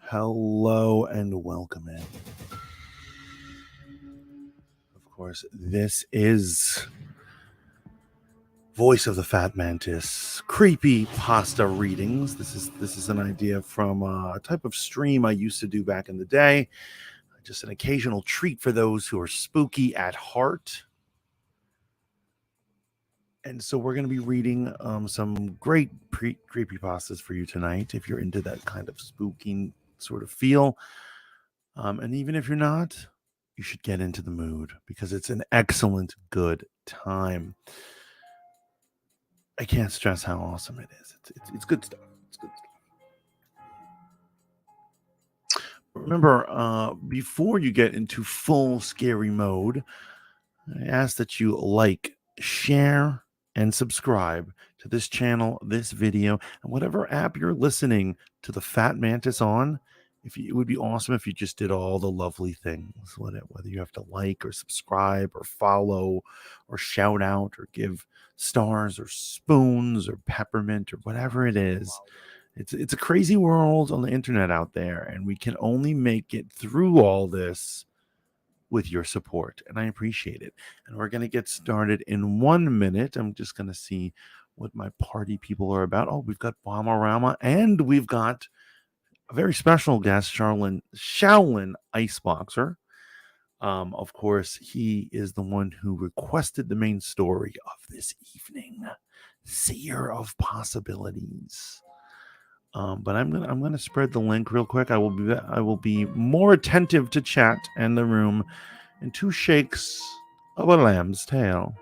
Hello and welcome in. Of course, this is Voice of the Fat Mantis Creepypasta readings. This is an idea from a type of stream I used to do back in the day. Just an occasional treat for those who are spooky at heart. And so we're going to be reading some great creepypastas for you tonight if you're into that kind of spooky sort of feel. And even if you're not, you should get into the mood because it's an excellent, good time. I can't stress how awesome it is. It's good stuff. It's good stuff. Remember, before you get into full scary mode, I ask that you like, share, and subscribe to this channel, this video, and whatever app you're listening to the Fat Mantis on. It would be awesome if you just did all the lovely things, whether you have to like or subscribe or follow or shout out or give stars or spoons or peppermint or whatever it is. It's a crazy world on the internet out there, and we can only make it through all this with your support, and I appreciate it. And we're going to get started in 1 minute. I'm just going to see what my party people are about. Oh, we've got Bomarama, and we've got a very special guest, Shaolin Iceboxer. Of course, he is the one who requested the main story of this evening, Seer of Possibilities. But I'm gonna spread the link real quick. I will be more attentive to chat and the room in 2 shakes of a lamb's tail.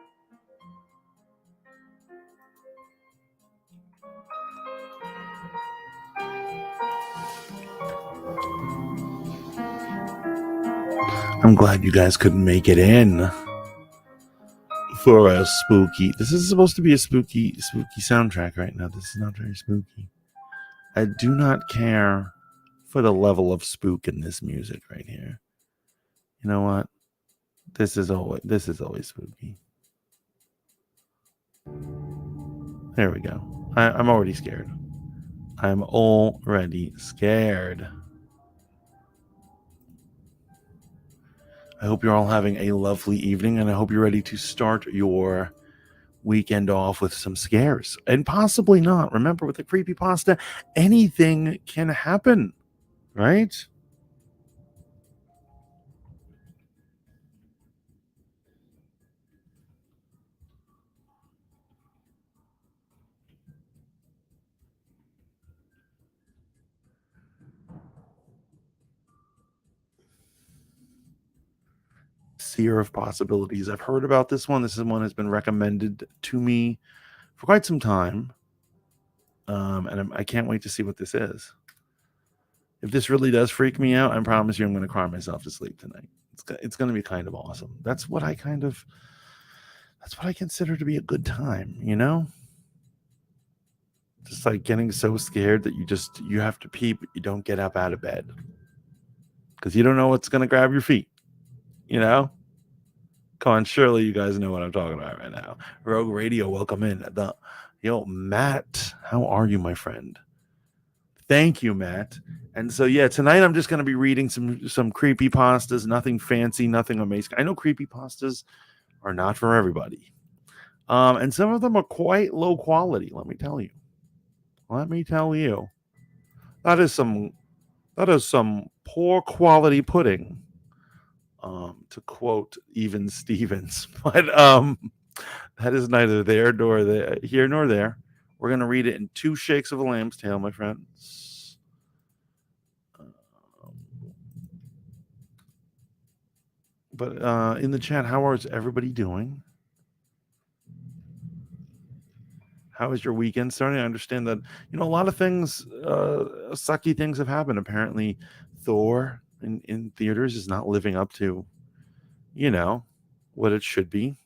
I'm glad you guys couldn't make it in for a spooky. This is supposed to be a spooky soundtrack right now. This is not very spooky. I do not care for the level of spook in this music right here. You know what? This is always spooky. There we go. I'm already scared. I'm already scared. I hope you're all having a lovely evening, and I hope you're ready to start your weekend off with some scares, and possibly not. Remember, with the creepypasta, anything can happen, right? Seer of Possibilities. I've heard about this one. This is one that's been recommended to me for quite some time. And I can't wait to see what this is. If this really does freak me out, I promise you I'm going to cry myself to sleep tonight. It's going to be kind of awesome. That's what I consider to be a good time, you know? Just like getting so scared that you have to pee, but you don't get up out of bed because you don't know what's going to grab your feet, you know? Come on, surely you guys know what I'm talking about right now. Rogue Radio, welcome in. Yo, Matt, how are you, my friend? Thank you, Matt. And so, yeah, tonight I'm just going to be reading some creepypastas, nothing fancy, nothing amazing. I know creepypastas are not for everybody. And some of them are quite low quality, let me tell you. That is some poor quality pudding. To quote even Stevens, but that is neither here nor there. We're going to read it in 2 shakes of a lamb's tail, my friends. But in the chat, how is everybody doing? How is your weekend starting? I understand that, a lot of things, sucky things have happened. Apparently, Thor in theaters is not living up to, what it should be.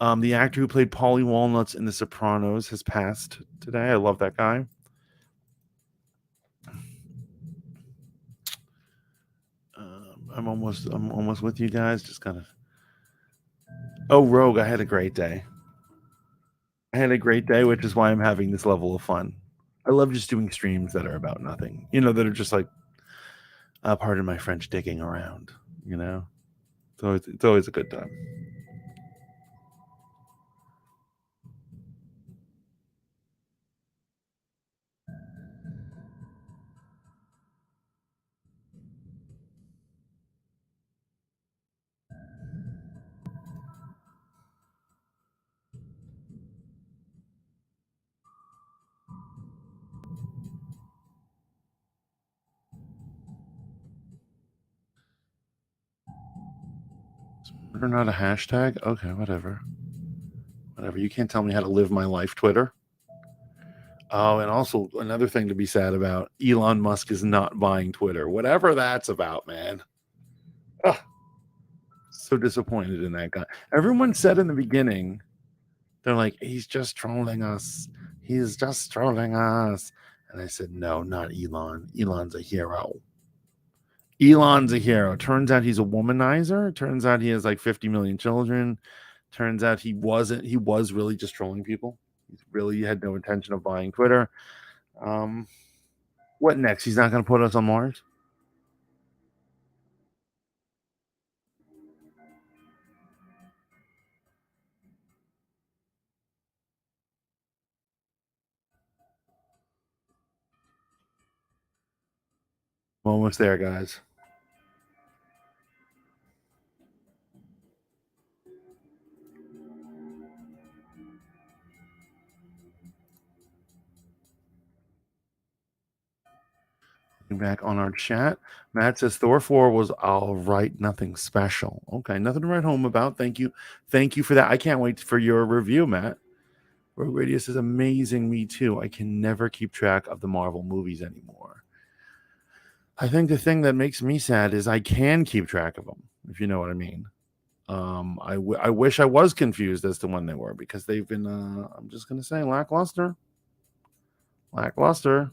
The actor who played Paulie Walnuts in The Sopranos has passed today. I love that guy. I'm almost with you guys. Just kind of. Oh, Rogue! I had a great day. Which is why I'm having this level of fun. I love just doing streams that are about nothing. That are just like Pardon my French, digging around. You know, it's always a good time. Or not a hashtag? Okay, whatever. Whatever. You can't tell me how to live my life, Twitter. Oh, and also another thing to be sad about: Elon Musk is not buying Twitter. Whatever that's about, man. Ugh, so disappointed in that guy. Everyone said in the beginning, they're like, he's just trolling us. He's just trolling us. And I said, no, not Elon. Elon's a hero. Elon's a hero. Turns out he's a womanizer. Turns out he has like 50 million children. Turns out he wasn't. He was really just trolling people. He really had no intention of buying Twitter. Um, what next? He's not going to put us on Mars. Almost there, guys. Back on our chat. Matt says Thor 4 was all right, nothing special. Okay, nothing to write home about. Thank you. Thank you for that. I can't wait for your review, Matt. Rogue Radius is amazing. Me too. I can never keep track of the Marvel movies anymore. I think the thing that makes me sad is I can keep track of them, if you know what I mean. I wish I was confused as to when they were because they've been, I'm just going to say, lackluster. Lackluster.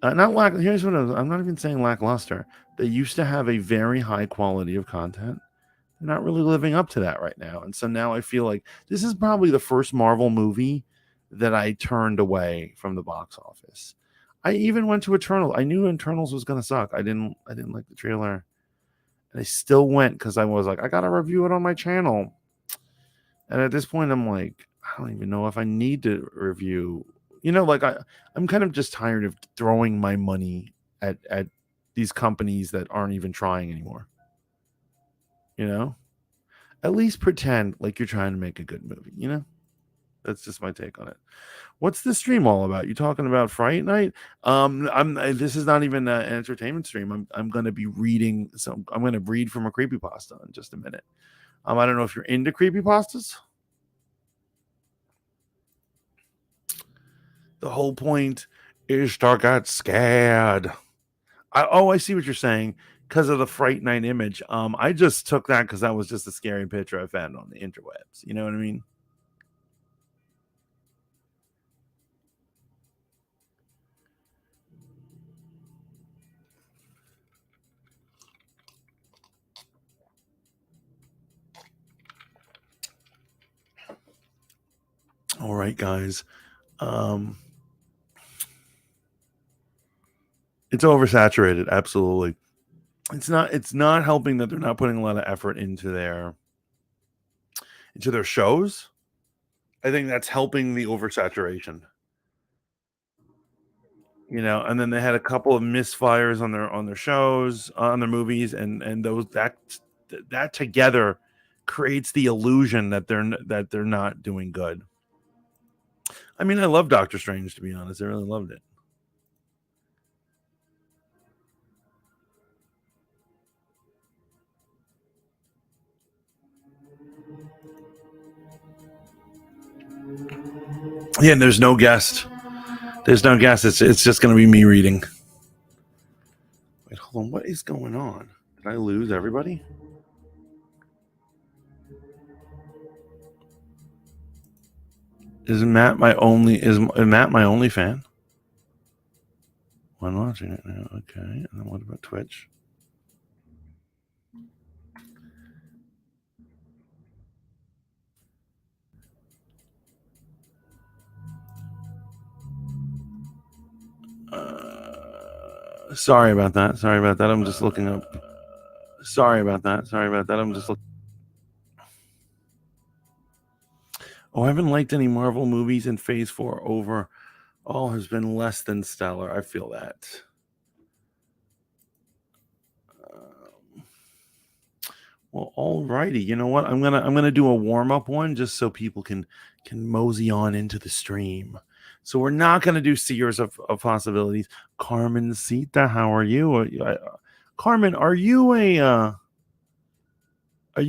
Not lack. Here's what I'm not even saying lackluster. They used to have a very high quality of content. They're not really living up to that right now, and so now I feel like this is probably the first Marvel movie that I turned away from the box office. I even went to Eternal. I knew Eternals was gonna suck. I didn't. I didn't like the trailer, and I still went because I was like, I gotta review it on my channel. And at this point, I'm like, I don't even know if I need to review. Like I'm kind of just tired of throwing my money at these companies that aren't even trying anymore. You know, at least pretend like you're trying to make a good movie. That's just my take on it. What's the stream all about? You talking about Fright Night? This is not even an entertainment stream. I'm going to be reading. So I'm going to read from a creepypasta in just a minute. I don't know if you're into creepypastas. The whole point is to get scared. I see what you're saying because of the Fright Night image. I just took that because that was just a scary picture I found on the interwebs. You know what I mean? All right, guys. Um, it's oversaturated. Absolutely. It's not helping that they're not putting a lot of effort into their shows. I think that's helping the oversaturation. And then they had a couple of misfires on their shows, on their movies, and those that together creates the illusion that they're not doing good. I mean, I love Doctor Strange, to be honest. I really loved it. Yeah, and there's no guest. There's no guest. It's just going to be me reading. Wait, hold on. What is going on? Did I lose everybody? Is Matt my only fan? I'm watching it now. Okay. And then what about Twitch? Sorry about that. Sorry about that. I'm just looking up. Sorry about that. Sorry about that. I'm just looking. Oh, I haven't liked any Marvel movies in Phase 4 over. All has been less than stellar. I feel that. Um, well, alrighty. You know what? I'm gonna do a warm up one just so people can mosey on into the stream. So we're not gonna do Seers of Possibilities. Carmen Sita, how are you? Carmen, are you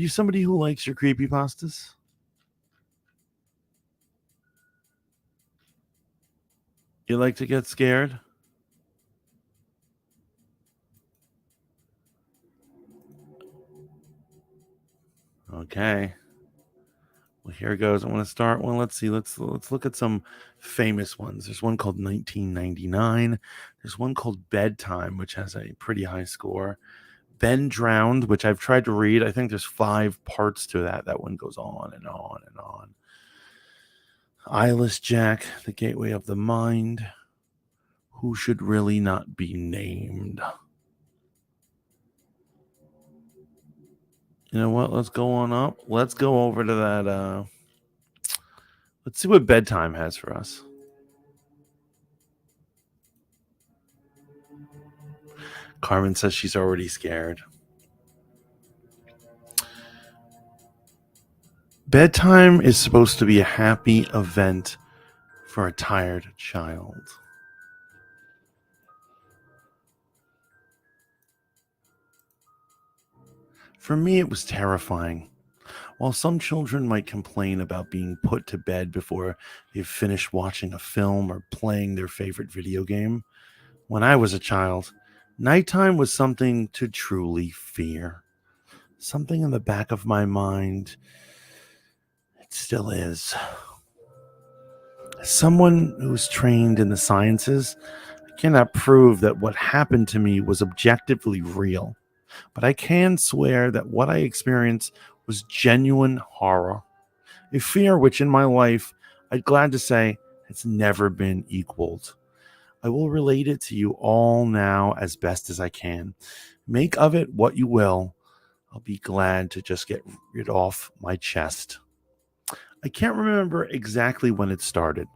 somebody who likes your creepypastas? You like to get scared? Okay. Well, here goes. I want to start one. Let's see. Let's look at some famous ones. There's one called 1999. There's one called Bedtime, which has a pretty high score. Ben Drowned, which I've tried to read. I think there's 5 parts to that. That one goes on and on and on. Eyeless Jack, The Gateway of the Mind. Who should really not be named? You know what? Let's go on up. Let's go over to that. Let's see what Bedtime has for us. Carmen says she's already scared. Bedtime is supposed to be a happy event for a tired child. For me, it was terrifying. While some children might complain about being put to bed before they've finished watching a film or playing their favorite video game, when I was a child, nighttime was something to truly fear. Something in the back of my mind, it still is. As someone who's trained in the sciences, I cannot prove that what happened to me was objectively real, but I can swear that what I experienced was genuine horror, a fear which in my life, I'm glad to say, has never been equaled. I will relate it to you all now as best as I can. Make of it what you will. I'll be glad to just get it off my chest. I can't remember exactly when it started,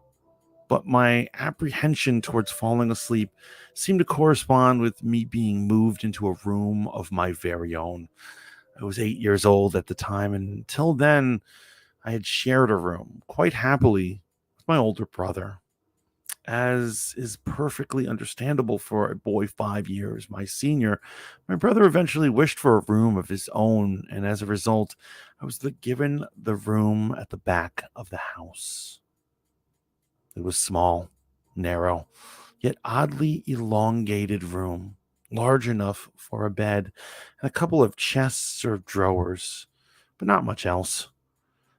but my apprehension towards falling asleep seemed to correspond with me being moved into a room of my very own. I was 8 years old at the time, and until then, I had shared a room quite happily with my older brother. As is perfectly understandable for a boy 5 years my senior, my brother eventually wished for a room of his own, and as a result, I was given the room at the back of the house. It was small, narrow, yet oddly elongated room, large enough for a bed and a couple of chests or drawers, but not much else.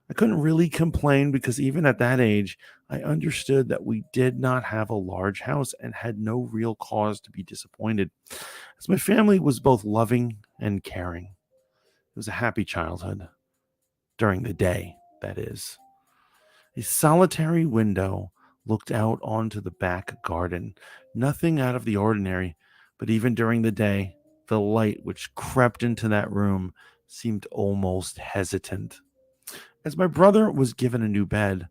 I couldn't really complain because even at that age, I understood that we did not have a large house and had no real cause to be disappointed, as my family was both loving and caring. It was a happy childhood, during the day, that is. A solitary window looked out onto the back garden, nothing out of the ordinary, but even during the day, the light which crept into that room seemed almost hesitant. As my brother was given a new bed,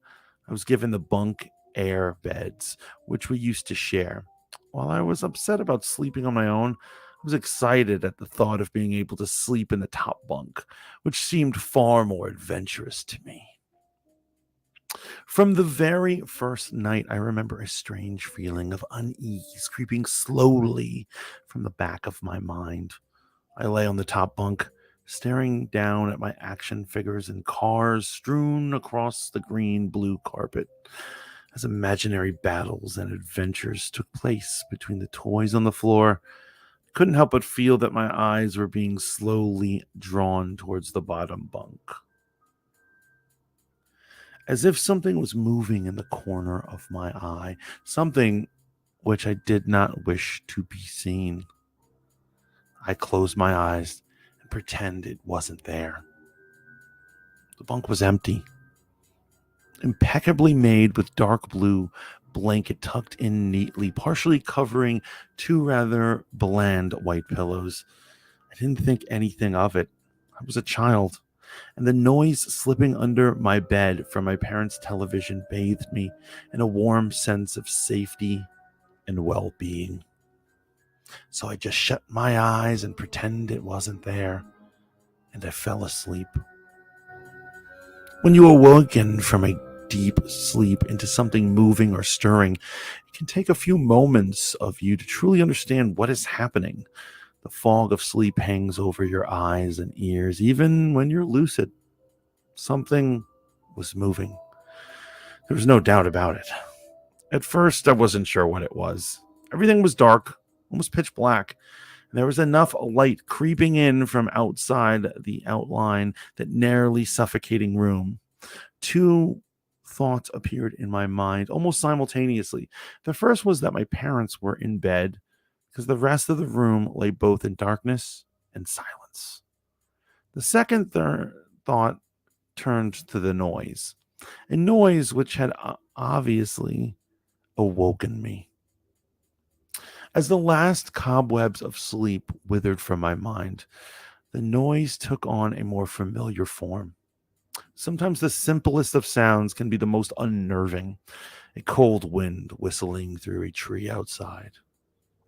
I was given the bunk air beds, which we used to share. While I was upset about sleeping on my own, I was excited at the thought of being able to sleep in the top bunk, which seemed far more adventurous to me. From the very first night, I remember a strange feeling of unease creeping slowly from the back of my mind. I lay on the top bunk, staring down at my action figures and cars strewn across the green blue carpet as imaginary battles and adventures took place between the toys on the floor. I couldn't help but feel that my eyes were being slowly drawn towards the bottom bunk, as if something was moving in the corner of my eye, something which I did not wish to be seen. I closed my eyes and pretend it wasn't there. The bunk was empty, impeccably made with dark blue blanket tucked in neatly, partially covering two rather bland white pillows. I didn't think anything of it. I was a child, and the noise slipping under my bed from my parents' television bathed me in a warm sense of safety and well being. So I just shut my eyes and pretend it wasn't there, and I fell asleep. When you awaken from a deep sleep into something moving or stirring, it can take a few moments of you to truly understand what is happening. The fog of sleep hangs over your eyes and ears, even when you're lucid. Something was moving. There was no doubt about it. At first, I wasn't sure what it was. Everything was dark, almost pitch black, and there was enough light creeping in from outside the outline that narrowly suffocating room. Two thoughts appeared in my mind almost simultaneously. The first was that my parents were in bed because the rest of the room lay both in darkness and silence. The second thought turned to the noise, a noise which had obviously awoken me. As the last cobwebs of sleep withered from my mind, the noise took on a more familiar form. Sometimes the simplest of sounds can be the most unnerving. A cold wind whistling through a tree outside,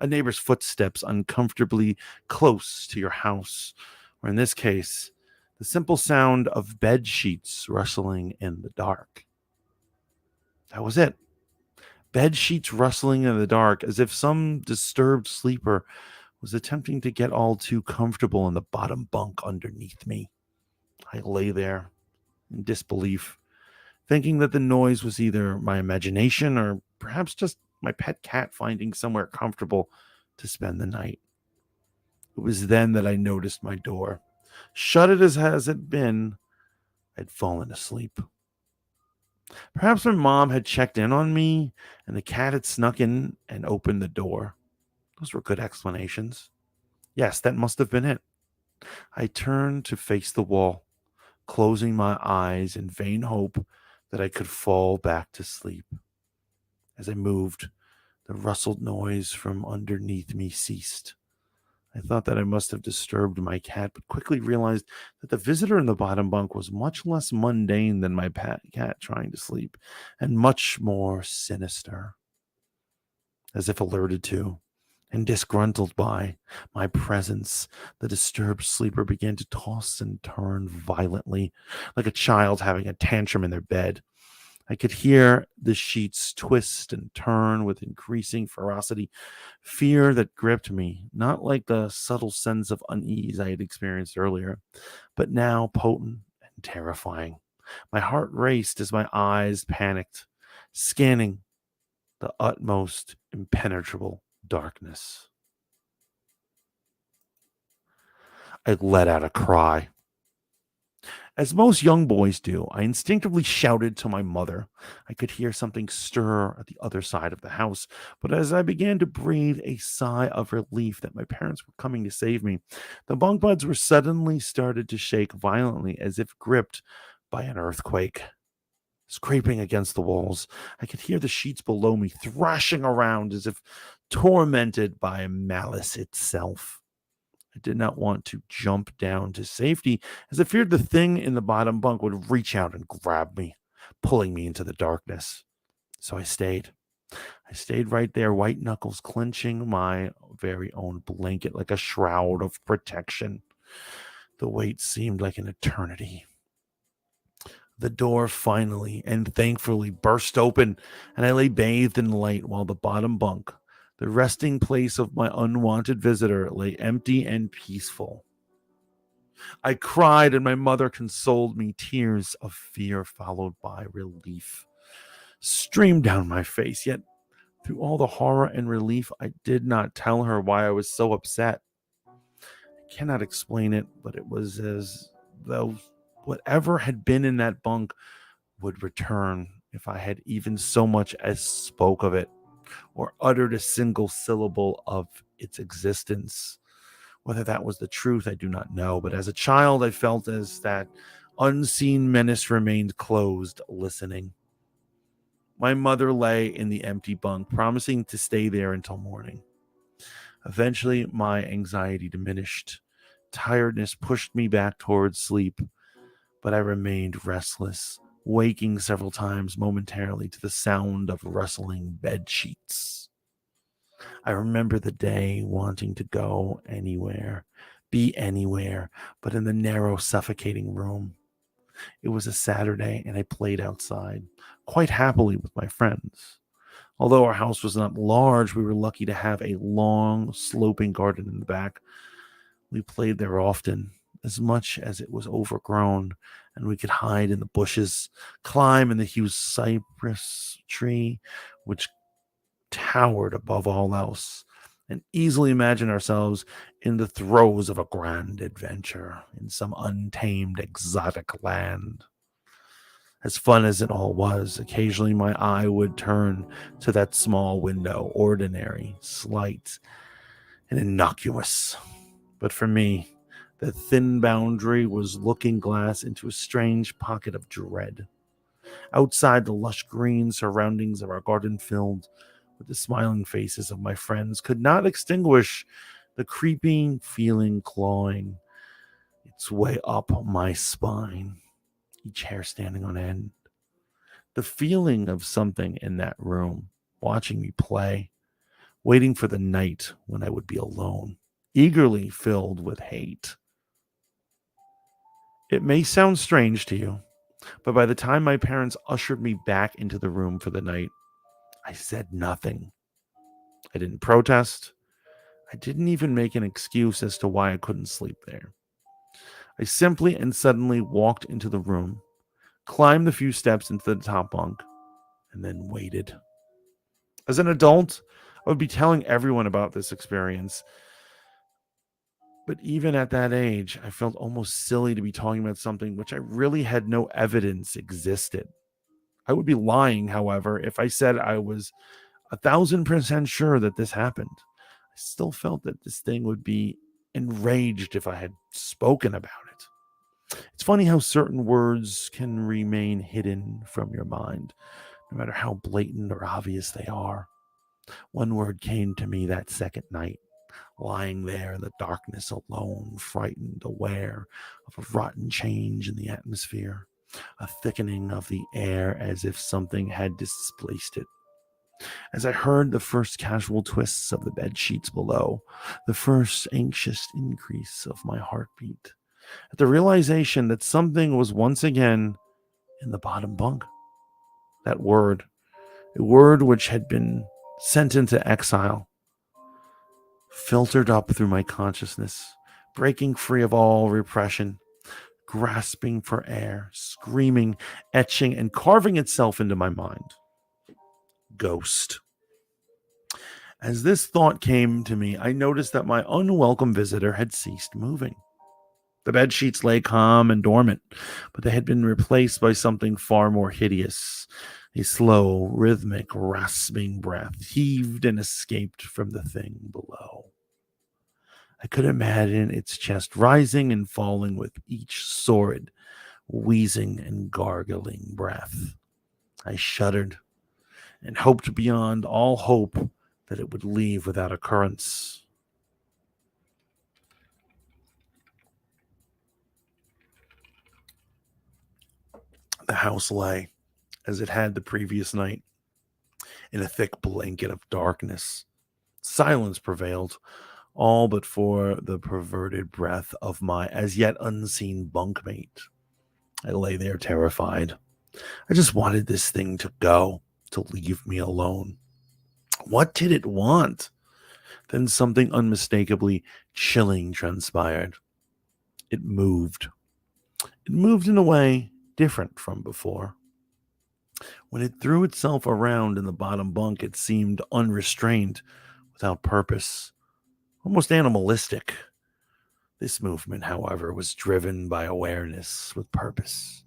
a neighbor's footsteps uncomfortably close to your house, or in this case, the simple sound of bed sheets rustling in the dark. That was it. Bed sheets rustling in the dark, as if some disturbed sleeper was attempting to get all too comfortable in the bottom bunk underneath me. I lay there in disbelief, thinking that the noise was either my imagination or perhaps just my pet cat finding somewhere comfortable to spend the night. It was then that I noticed my door. Shut it as has it been, I'd fallen asleep. Perhaps my mom had checked in on me and the cat had snuck in and opened the door. Those were good explanations. Yes, that must have been it. I turned to face the wall, closing my eyes in vain hope that I could fall back to sleep. As I moved, the rustled noise from underneath me ceased. I thought that I must have disturbed my cat, but quickly realized that the visitor in the bottom bunk was much less mundane than my cat trying to sleep, and much more sinister. As if alerted to and disgruntled by my presence, the disturbed sleeper began to toss and turn violently, like a child having a tantrum in their bed. I could hear the sheets twist and turn with increasing ferocity, fear that gripped me, not like the subtle sense of unease I had experienced earlier, but now potent and terrifying. My heart raced as my eyes panicked, scanning the utmost impenetrable darkness. I let out a cry. As most young boys do, I instinctively shouted to my mother. I could hear something stir at the other side of the house, but as I began to breathe a sigh of relief that my parents were coming to save me, the bunk beds were suddenly started to shake violently as if gripped by an earthquake. Scraping against the walls, I could hear the sheets below me thrashing around as if tormented by malice itself. I did not want to jump down to safety as I feared the thing in the bottom bunk would reach out and grab me, pulling me into the darkness. So I stayed. I stayed right there, white knuckles clenching my very own blanket like a shroud of protection. The wait seemed like an eternity. The door finally and thankfully burst open, and I lay bathed in light while the bottom bunk, the resting place of my unwanted visitor, lay empty and peaceful. I cried, and my mother consoled me. Tears of fear, followed by relief, streamed down my face. Yet, through all the horror and relief, I did not tell her why I was so upset. I cannot explain it, but it was as though whatever had been in that bunk would return if I had even so much as spoke of it or uttered a single syllable of its existence. Whether that was the truth, I do not know, but as a child, I felt as that unseen menace remained closed, listening. My mother lay in the empty bunk, promising to stay there until morning. Eventually, my anxiety diminished. Tiredness pushed me back towards sleep, but I remained restless, waking several times momentarily to the sound of rustling bed sheets. I remember the day wanting to go anywhere, be anywhere, but in the narrow, suffocating room. It was a Saturday, and I played outside, quite happily with my friends. Although our house was not large, we were lucky to have a long, sloping garden in the back. We played there often, as much as it was overgrown, and we could hide in the bushes, climb in the huge cypress tree, which towered above all else, and easily imagine ourselves in the throes of a grand adventure in some untamed, exotic land. As fun as it all was, occasionally my eye would turn to that small window, ordinary, slight, and innocuous. But for me, the thin boundary was looking glass into a strange pocket of dread. Outside, the lush green surroundings of our garden filled with the smiling faces of my friends could not extinguish the creeping feeling clawing its way up my spine, each hair standing on end. The feeling of something in that room, watching me play, waiting for the night when I would be alone, eagerly filled with hate. It may sound strange to you, but by the time my parents ushered me back into the room for the night, I said nothing. I didn't protest. I didn't even make an excuse as to why I couldn't sleep there. I simply and suddenly walked into the room, climbed the few steps into the top bunk, and then waited. As an adult, I would be telling everyone about this experience. But even at that age, I felt almost silly to be talking about something which I really had no evidence existed. I would be lying, however, if I said I was 1,000% sure that this happened. I still felt that this thing would be enraged if I had spoken about it. It's funny how certain words can remain hidden from your mind, no matter how blatant or obvious they are. One word came to me that second night, lying there in the darkness alone, frightened, aware of a rotten change in the atmosphere, a thickening of the air as if something had displaced it. As I heard the first casual twists of the bed sheets below, the first anxious increase of my heartbeat, at the realization that something was once again in the bottom bunk. That word, a word which had been sent into exile, filtered up through my consciousness, breaking free of all repression, grasping for air, screaming, etching, and carving itself into my mind. Ghost. As this thought came to me, I noticed that my unwelcome visitor had ceased moving. The bed sheets lay calm and dormant, but they had been replaced by something far more hideous. A slow, rhythmic, rasping breath heaved and escaped from the thing below. I could imagine its chest rising and falling with each sordid, wheezing, and gargling breath. I shuddered and hoped beyond all hope that it would leave without occurrence. The house lay, as it had the previous night, in a thick blanket of darkness. Silence prevailed, all but for the perverted breath of my as yet unseen bunkmate. I lay there terrified. I just wanted this thing to go, to leave me alone. What did it want? Then something unmistakably chilling transpired. It moved. It moved in a way different from before. When it threw itself around in the bottom bunk, it seemed unrestrained, without purpose, almost animalistic. This movement, however, was driven by awareness, with purpose,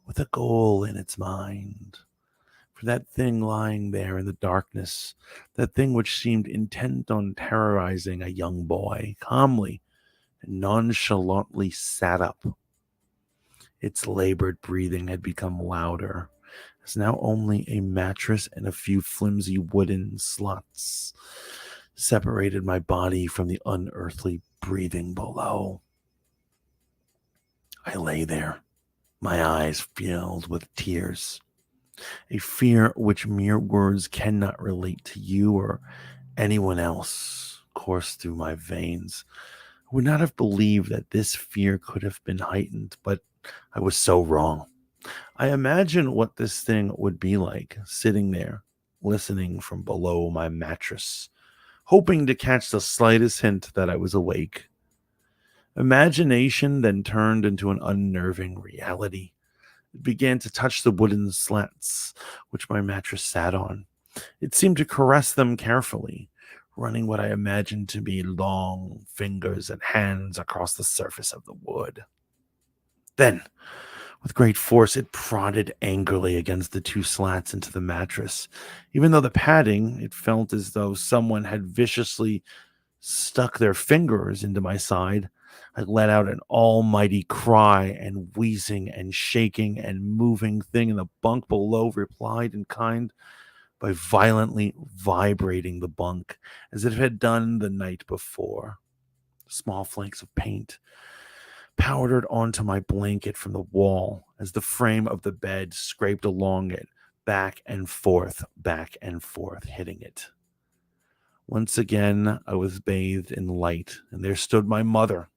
with a goal in its mind. For that thing lying there in the darkness, that thing which seemed intent on terrorizing a young boy, calmly and nonchalantly sat up. Its labored breathing had become louder, is now only a mattress and a few flimsy wooden slots separated my body from the unearthly breathing below. I lay there, my eyes filled with tears, a fear which mere words cannot relate to you or anyone else coursed through my veins. I would not have believed that this fear could have been heightened, but I was so wrong. I imagine what this thing would be like, sitting there, listening from below my mattress, hoping to catch the slightest hint that I was awake. Imagination then turned into an unnerving reality. It began to touch the wooden slats which my mattress sat on. It seemed to caress them carefully, running what I imagined to be long fingers and hands across the surface of the wood. Then, with great force, it prodded angrily against the two slats into the mattress. Even though the padding, it felt as though someone had viciously stuck their fingers into my side. I let out an almighty cry, and wheezing and shaking and moving thing in the bunk below replied in kind by violently vibrating the bunk as it had done the night before. Small flakes of paint powdered onto my blanket from the wall as the frame of the bed scraped along it, back and forth, hitting it. Once again, I was bathed in light, and there stood my mother,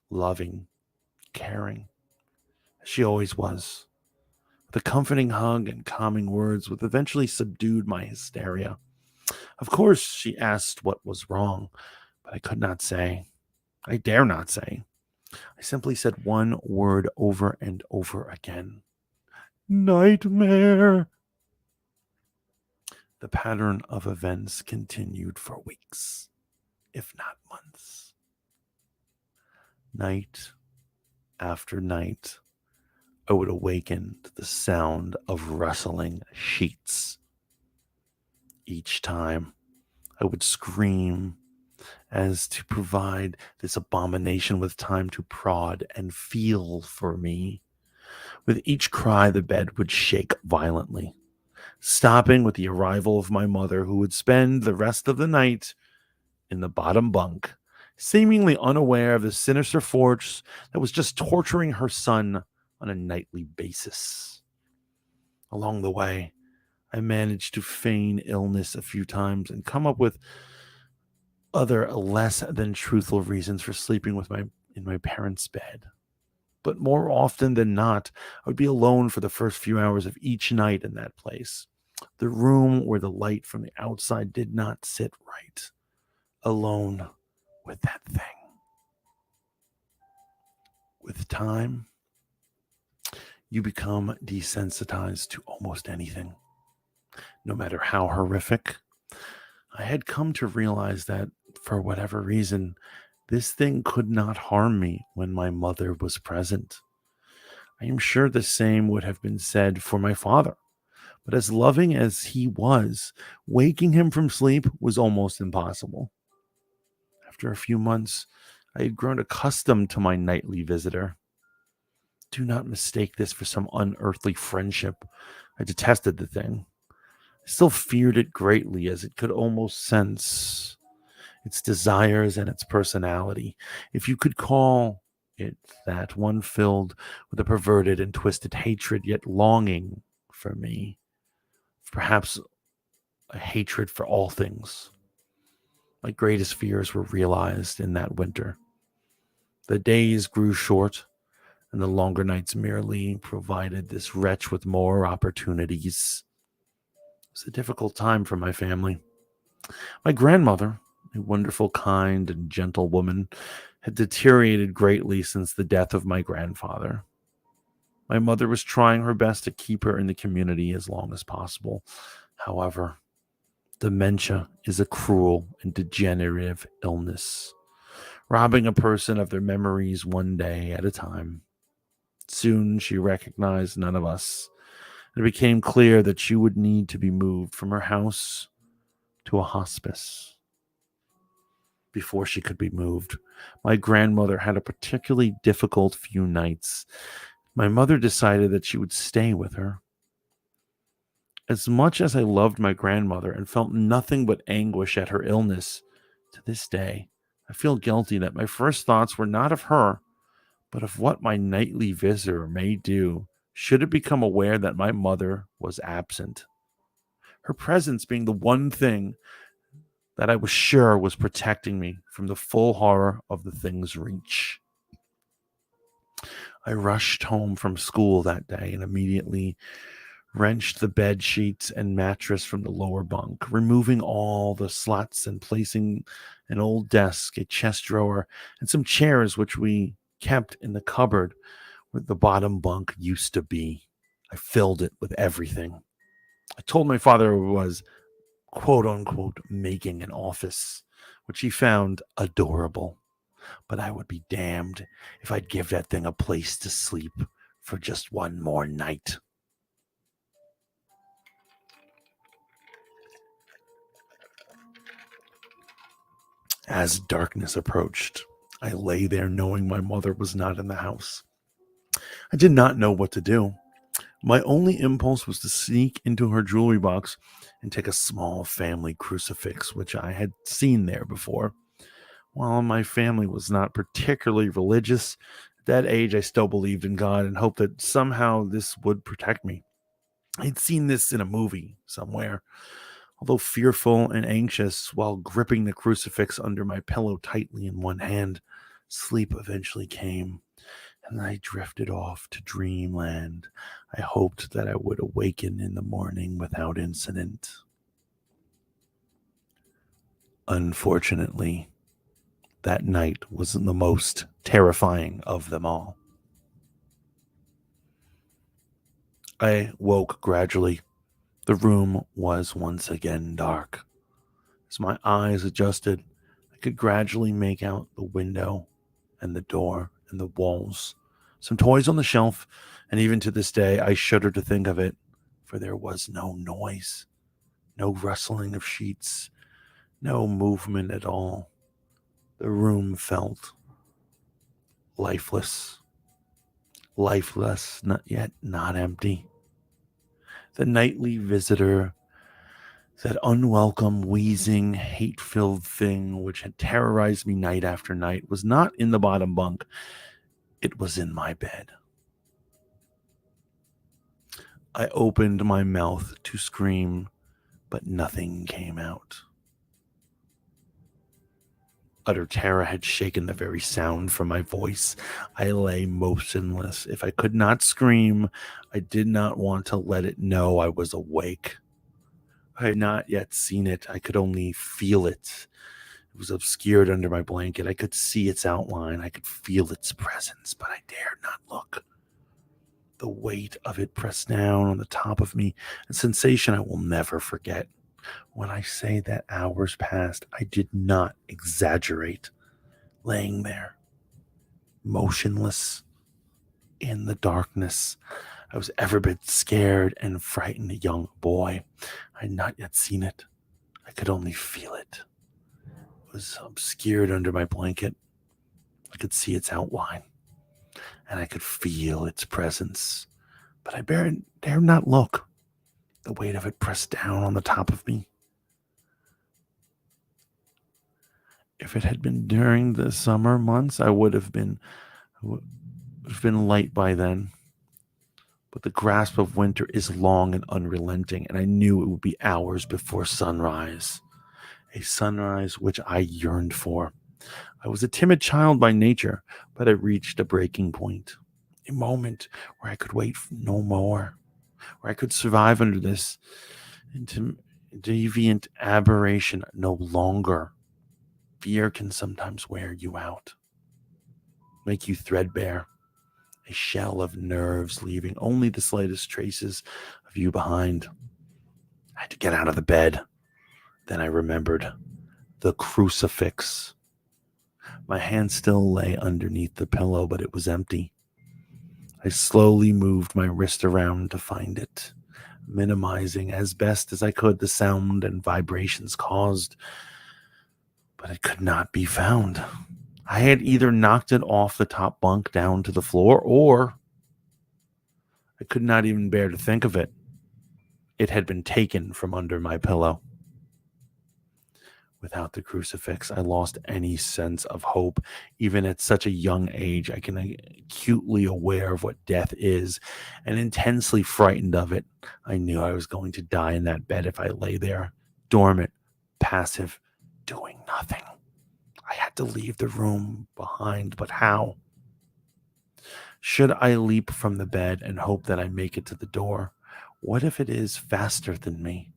loving, caring, as she always was. The comforting hug and calming words which eventually subdued my hysteria. Of course, she asked what was wrong, but I could not say. I dare not say. I simply said one word over and over again. Nightmare. The pattern of events continued for weeks, if not months. Night after night, I would awaken to the sound of rustling sheets. Each time, I would scream as to provide this abomination with time to prod and feel for me. With each cry, the bed would shake violently, stopping with the arrival of my mother, who would spend the rest of the night in the bottom bunk, seemingly unaware of the sinister force that was just torturing her son on a nightly basis. Along the way, I managed to feign illness a few times and come up with other less than truthful reasons for sleeping in my parents' bed. But more often than not, I would be alone for the first few hours of each night in that place. The room where the light from the outside did not sit right. Alone with that thing. With time, you become desensitized to almost anything, no matter how horrific. I had come to realize that, for whatever reason, this thing could not harm me when my mother was present. I am sure the same would have been said for my father, but as loving as he was, waking him from sleep was almost impossible. After a few months, I had grown accustomed to my nightly visitor. Do not mistake this for some unearthly friendship. I detested the thing. I still feared it greatly, as it could almost sense its desires and its personality, if you could call it that, one filled with a perverted and twisted hatred, yet longing for me, perhaps a hatred for all things. My greatest fears were realized in that winter. The days grew short, and the longer nights merely provided this wretch with more opportunities. It was a difficult time for my family. My grandmother, a wonderful, kind, and gentle woman, had deteriorated greatly since the death of my grandfather. My mother was trying her best to keep her in the community as long as possible. However, dementia is a cruel and degenerative illness, robbing a person of their memories one day at a time. Soon she recognized none of us. It became clear that she would need to be moved from her house to a hospice. Before she could be moved, my grandmother had a particularly difficult few nights. My mother decided that she would stay with her. As much as I loved my grandmother and felt nothing but anguish at her illness, to this day, I feel guilty that my first thoughts were not of her, but of what my nightly visitor may do should it become aware that my mother was absent. Her presence being the one thing that I was sure was protecting me from the full horror of the thing's reach. I rushed home from school that day and immediately wrenched the bed sheets and mattress from the lower bunk, removing all the slots and placing an old desk, a chest drawer, and some chairs which we kept in the cupboard where the bottom bunk used to be. I filled it with everything. I told my father it was quote unquote making an office, which he found adorable. But I would be damned if I'd give that thing a place to sleep for just one more night. As darkness approached, I lay there knowing my mother was not in the house. I did not know what to do. My only impulse was to sneak into her jewelry box and take a small family crucifix, which I had seen there before. While my family was not particularly religious, at that age I still believed in God and hoped that somehow this would protect me. I'd seen this in a movie somewhere. Although fearful and anxious while gripping the crucifix under my pillow tightly in one hand, sleep eventually came, and I drifted off to dreamland. I hoped that I would awaken in the morning without incident. Unfortunately, that night was the most terrifying of them all. I woke gradually. The room was once again dark. As my eyes adjusted, I could gradually make out the window and the door and the walls, some toys on the shelf, and even to this day I shudder to think of it, for there was no noise, no rustling of sheets, no movement at all. The room felt lifeless, not yet not empty. The nightly visitor, that unwelcome, wheezing, hate-filled thing which had terrorized me night after night, was not in the bottom bunk. It was in my bed. I opened my mouth to scream, but nothing came out. Utter terror had shaken the very sound from my voice. I lay motionless. If I could not scream, I did not want to let it know I was awake. I had not yet seen it. I could only feel it. It was obscured under my blanket. I could see its outline. I could feel its presence, but I dared not look. The weight of it pressed down on the top of me, a sensation I will never forget. When I say that hours passed, I did not exaggerate. Laying there, motionless, in the darkness, I was every bit scared and frightened a young boy. I had not yet seen it. I could only feel it. It was obscured under my blanket. I could see its outline, and I could feel its presence. But I dared not look. The weight of it pressed down on the top of me. If it had been during the summer months, I would have been light by then. But the grasp of winter is long and unrelenting, and I knew it would be hours before sunrise. A sunrise which I yearned for. I was a timid child by nature, but I reached a breaking point. A moment where I could wait no more, where I could survive under this deviant aberration no longer. Fear can sometimes wear you out, make you threadbare, a shell of nerves leaving only the slightest traces of you behind. I had to get out of the bed. Then I remembered the crucifix. My hand still lay underneath the pillow, but it was empty. I slowly moved my wrist around to find it, minimizing as best as I could the sound and vibrations caused, but it could not be found. I had either knocked it off the top bunk down to the floor, or I could not even bear to think of it. it had been taken from under my pillow. Without the crucifix, I lost any sense of hope. Even at such a young age, I can acutely aware of what death is and intensely frightened of it. I knew I was going to die in that bed if I lay there, dormant, passive, doing nothing. I had to leave the room behind, but how? Should I leap from the bed and hope that I make it to the door? What if it is faster than me?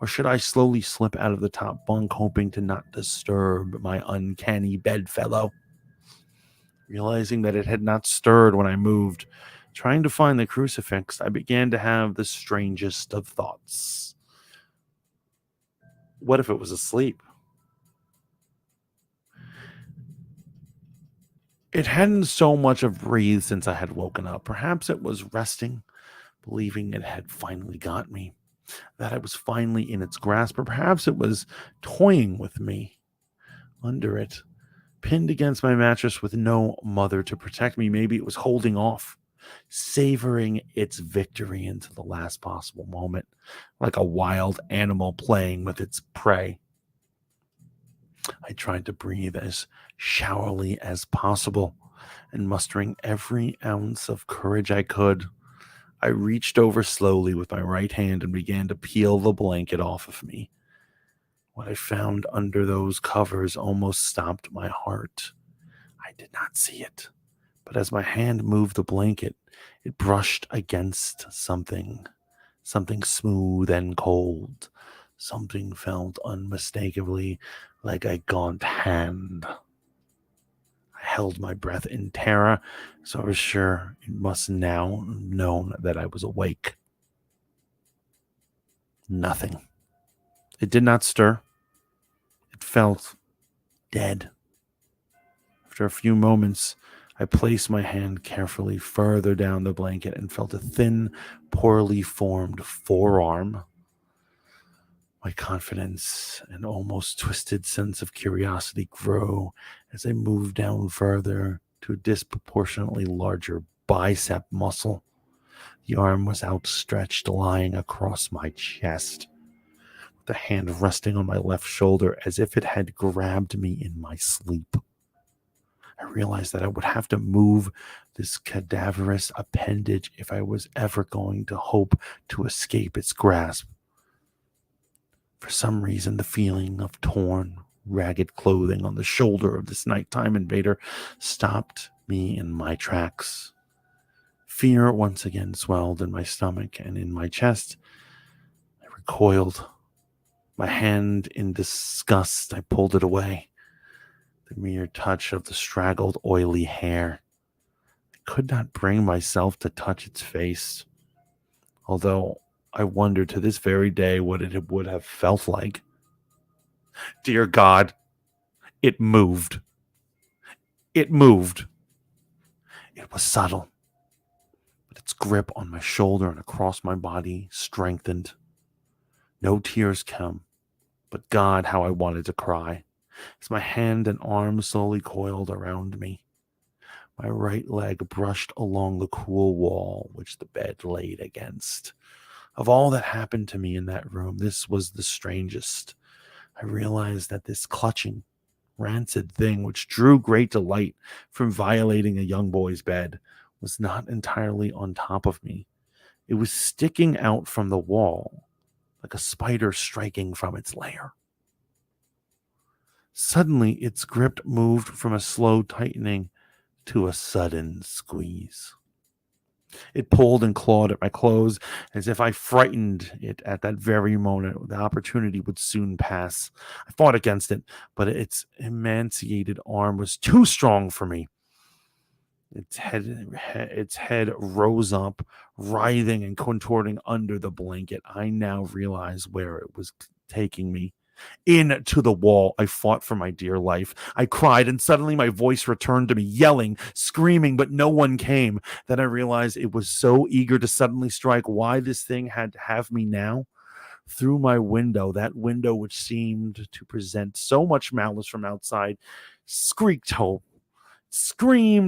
Or should I slowly slip out of the top bunk, hoping to not disturb my uncanny bedfellow? Realizing that it had not stirred when I moved, trying to find the crucifix, I began to have the strangest of thoughts. What if it was asleep? It hadn't so much of breathed since I had woken up. Perhaps it was resting, believing it had finally got me, that I was finally in its grasp, or perhaps it was toying with me under it, pinned against my mattress with no mother to protect me. Maybe it was holding off, savoring its victory into the last possible moment, like a wild animal playing with its prey. I tried to breathe as shallowly as possible, and mustering every ounce of courage I could, I reached over slowly with my right hand and began to peel the blanket off of me. What I found under those covers almost stopped my heart. I did not see it, but as my hand moved the blanket, it brushed against something smooth and cold. Something felt unmistakably like a gaunt hand. I held my breath in terror, so I was sure it must now have known that I was awake. Nothing. It did not stir. It felt dead. After a few moments, I placed my hand carefully further down the blanket and felt a thin, poorly formed forearm. My confidence and almost twisted sense of curiosity grew as I moved down further to a disproportionately larger bicep muscle. The arm was outstretched, lying across my chest, with the hand resting on my left shoulder as if it had grabbed me in my sleep. I realized that I would have to move this cadaverous appendage if I was ever going to hope to escape its grasp. For some reason, the feeling of torn, ragged clothing on the shoulder of this nighttime invader stopped me in my tracks. Fear once again swelled in my stomach and in my chest. I recoiled. My hand in disgust, I pulled it away. The mere touch of the straggled, oily hair. I could not bring myself to touch its face, although I wonder to this very day what it would have felt like. Dear God, it moved. It moved. It was subtle, but its grip on my shoulder and across my body strengthened. No tears came, but God, how I wanted to cry, as my hand and arm slowly coiled around me. My right leg brushed along the cool wall which the bed laid against. Of all that happened to me in that room, this was the strangest. I realized that this clutching, rancid thing which drew great delight from violating a young boy's bed was not entirely on top of me. It was sticking out from the wall, like a spider striking from its lair. Suddenly, its grip moved from a slow tightening to a sudden squeeze. It pulled and clawed at my clothes as if I frightened it at that very moment. The opportunity would soon pass. I fought against it, but its emaciated arm was too strong for me. Its head rose up, writhing and contorting under the blanket. I now realized where it was taking me. Into the wall. I fought for my dear life. I cried, and suddenly my voice returned to me, yelling, screaming, but no one came. Then I realized it was so eager to suddenly strike. Why this thing had to have me now? Through my window, that window which seemed to present so much malice from outside, screamed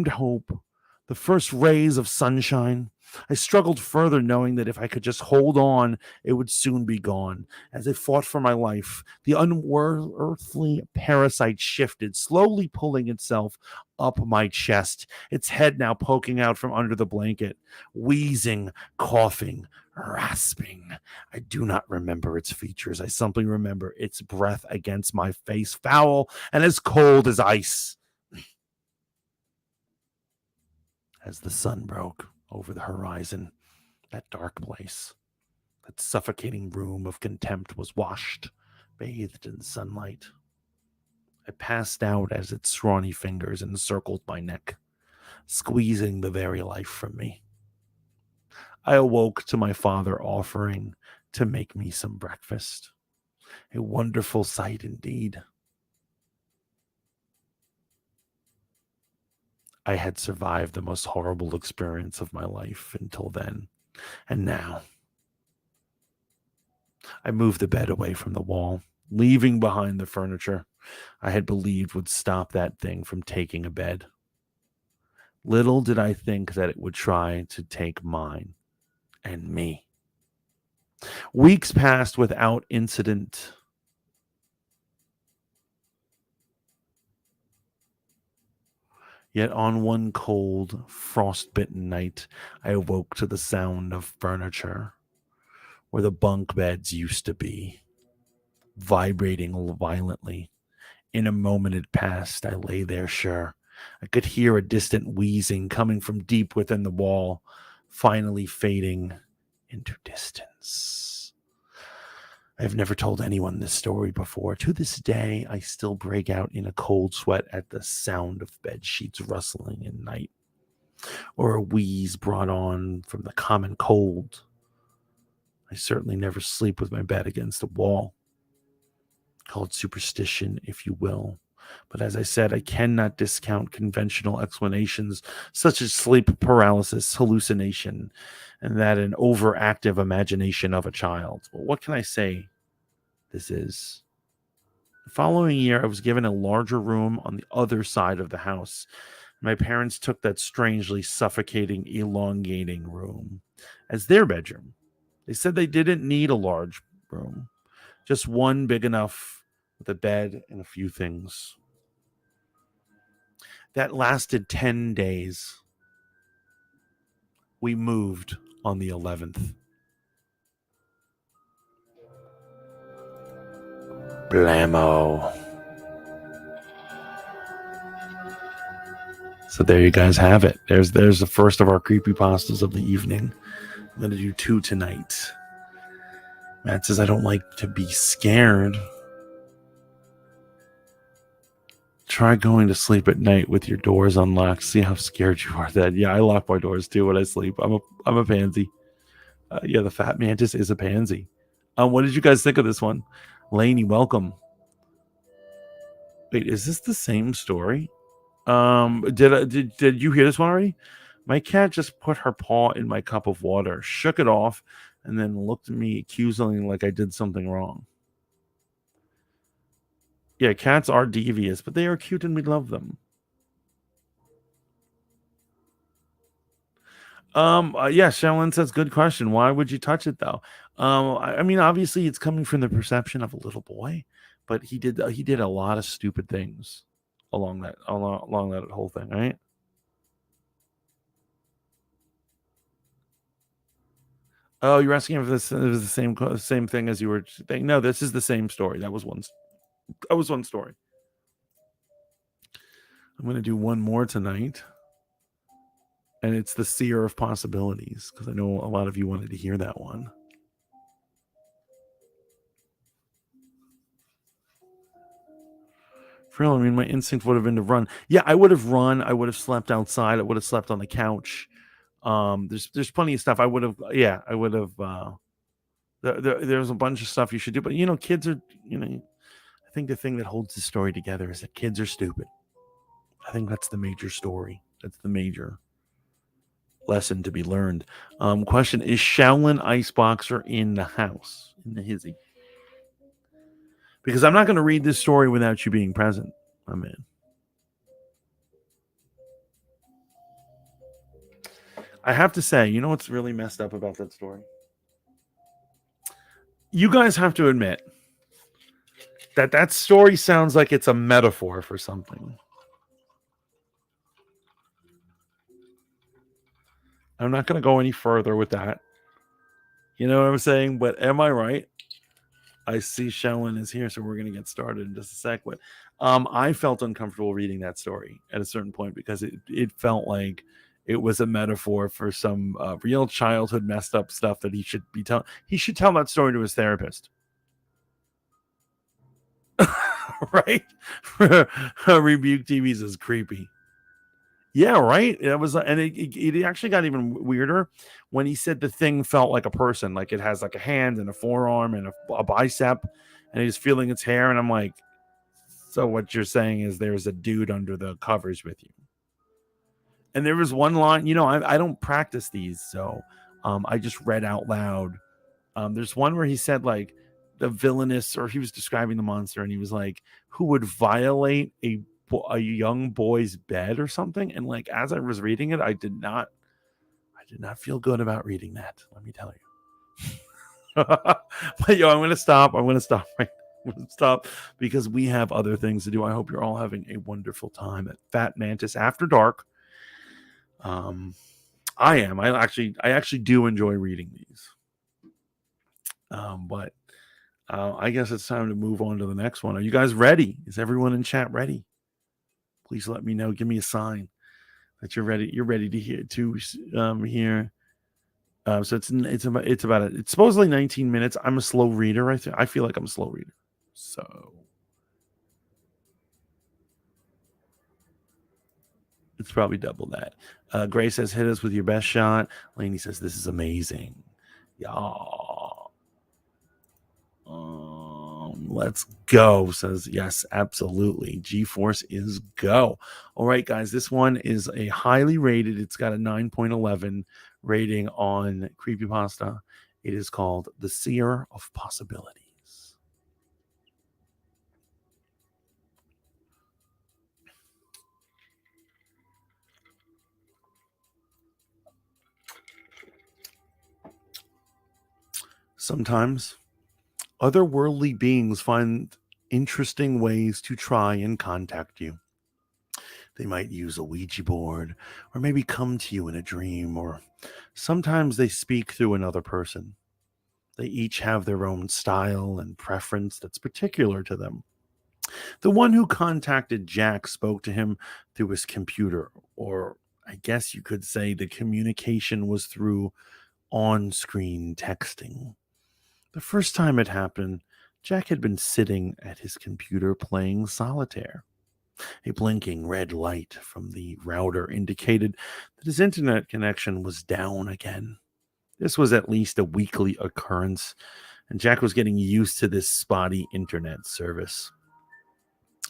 hope. The first rays of sunshine, I struggled further, knowing that if I could just hold on, it would soon be gone. As I fought for my life, the unearthly parasite shifted, slowly pulling itself up my chest, its head now poking out from under the blanket, wheezing, coughing, rasping. I do not remember its features. I simply remember its breath against my face, foul and as cold as ice. As the sun broke over the horizon, that dark place, that suffocating room of contempt was washed, bathed in sunlight. I passed out as its scrawny fingers encircled my neck, squeezing the very life from me. I awoke to my father offering to make me some breakfast. A wonderful sight indeed. I had survived the most horrible experience of my life until then, and now I moved the bed away from the wall, leaving behind the furniture I had believed would stop that thing from taking a bed. Little did I think that it would try to take mine and me. Weeks passed without incident. Yet on one cold, frost-bitten night, I awoke to the sound of furniture where the bunk beds used to be, vibrating violently. In a moment it passed. I lay there sure. I could hear a distant wheezing coming from deep within the wall, finally fading into distance. I've never told anyone this story before. To this day, I still break out in a cold sweat at the sound of bed sheets rustling in night, or a wheeze brought on from the common cold. I certainly never sleep with my bed against a wall. Call it superstition, if you will. But as I said, I cannot discount conventional explanations such as sleep paralysis, hallucination, and that an overactive imagination of a child. Well, what can I say this is? The following year, I was given a larger room on the other side of the house. My parents took that strangely suffocating, elongating room as their bedroom. They said they didn't need a large room, just one big enough with a bed and a few things. That lasted 10 days. We moved on the 11th. Blammo. So there you guys have it. There's the first of our creepypastas of the evening. I'm going to do 2 tonight. Matt says, I don't like to be scared. Try going to sleep at night with your doors unlocked. See how scared you are then. Yeah, I lock my doors too when I sleep. I'm a pansy. Yeah, the fat mantis is a pansy. What did you guys think of this one? Lainey, welcome. Wait, is this the same story? Did you hear this one already? My cat just put her paw in my cup of water, shook it off, and then looked at me accusingly like I did something wrong. Yeah, cats are devious, but they are cute and we love them. Yeah, Shaolin says, good question. Why would you touch it though? I mean, obviously it's coming from the perception of a little boy, but he did a lot of stupid things along that whole thing, right? Oh, you're asking if this is the same thing as you were saying. No, this is the same story. That was one story. I'm going to do one more tonight, and it's the Seer of Possibilities, because I know a lot of you wanted to hear that one. I mean, my instinct would have been to run. Yeah, I would have run. I would have slept outside. I would have slept on the couch. There's plenty of stuff I would have. Yeah, I would have. There's a bunch of stuff you should do, but kids are. I think the thing that holds the story together is that kids are stupid. I think that's the major story. That's the major lesson to be learned. Question: is Shaolin Iceboxer in the house in the hizzy? Because I'm not going to read this story without you being present, my man. I have to say, you know what's really messed up about that story? You guys have to admit that that story sounds like it's a metaphor for something. I'm not going to go any further with that. You know what I'm saying? But am I right? I see Shellen is here, so we're going to get started in just a sec. But I felt uncomfortable reading that story at a certain point because it felt like it was a metaphor for some real childhood messed up stuff that he should be telling. He should tell that story to his therapist. Right? Rebuke TVs is creepy. Yeah, right. It was, and it actually got even weirder when he said the thing felt like a person, like it has like a hand and a forearm and a bicep, and he's feeling its hair. And I'm like, so what you're saying is there's a dude under the covers with you. And there was one line, I don't practice these, so I just read out loud. There's one where he said like the villainous, or he was describing the monster, and he was like, who would violate a young boy's bed or something. And like as I was reading it, I did not feel good about reading that. Let me tell you. But yo, I'm gonna stop. I'm gonna stop right. I'm gonna stop because we have other things to do. I hope you're all having a wonderful time at Fat Mantis After Dark. I am. I actually do enjoy reading these. But I guess it's time to move on to the next one. Are you guys ready? Is everyone in chat ready? Please let me know. Give me a sign that you're ready. You're ready to hear. So it's supposedly 19 minutes. I'm a slow reader. I feel like I'm a slow reader. So it's probably double that. Gray says, hit us with your best shot. Lainey says, this is amazing. Y'all. Let's go. Says, yes, absolutely. G-Force is go. All right, guys. This one is a highly rated. It's got a 9.11 rating on Creepypasta. It is called The Seer of Possibilities. Sometimes otherworldly beings find interesting ways to try and contact you. They might use a Ouija board, or maybe come to you in a dream, or sometimes they speak through another person. They each have their own style and preference that's particular to them. The one who contacted Jack spoke to him through his computer, or I guess you could say the communication was through on screen texting. The first time it happened, Jack had been sitting at his computer playing solitaire. A blinking red light from the router indicated that his internet connection was down again. This was at least a weekly occurrence, and Jack was getting used to this spotty internet service.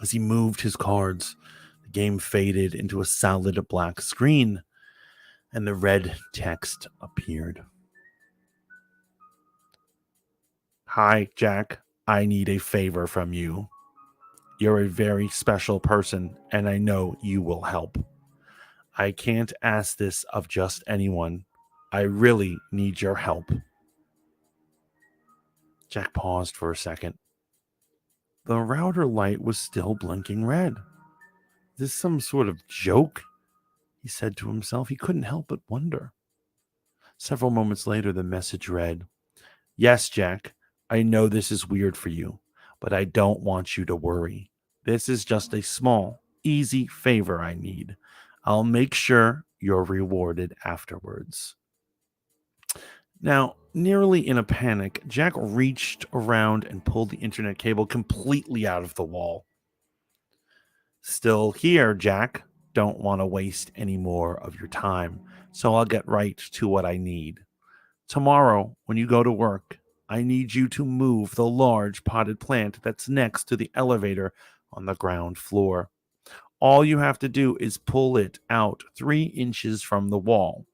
As he moved his cards, the game faded into a solid black screen, and the red text appeared. Hi, Jack. I need a favor from you. You're a very special person, and I know you will help. I can't ask this of just anyone. I really need your help. Jack paused for a second. The router light was still blinking red. Is this some sort of joke? He said to himself. He couldn't help but wonder. Several moments later, the message read, Yes, Jack, I know this is weird for you, but I don't want you to worry. This is just a small, easy favor I need. I'll make sure you're rewarded afterwards. Now, nearly in a panic, Jack reached around and pulled the internet cable completely out of the wall. Still here, Jack. Don't want to waste any more of your time, so I'll get right to what I need. Tomorrow, when you go to work, I need you to move the large potted plant that's next to the elevator on the ground floor. All you have to do is pull it out 3 inches from the wall.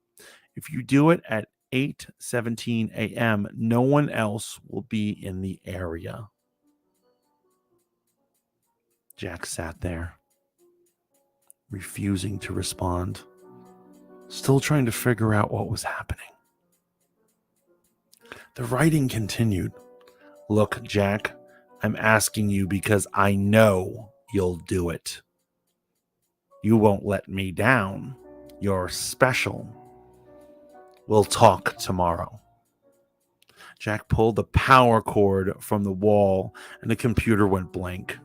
If you do it at 8:17 a.m., no one else will be in the area. Jack sat there, refusing to respond. still trying to figure out what was happening. The writing continued. Look, Jack, I'm asking you because I know you'll do it. You won't let me down. You're special. We'll talk tomorrow. Jack pulled the power cord from the wall and the computer went blank.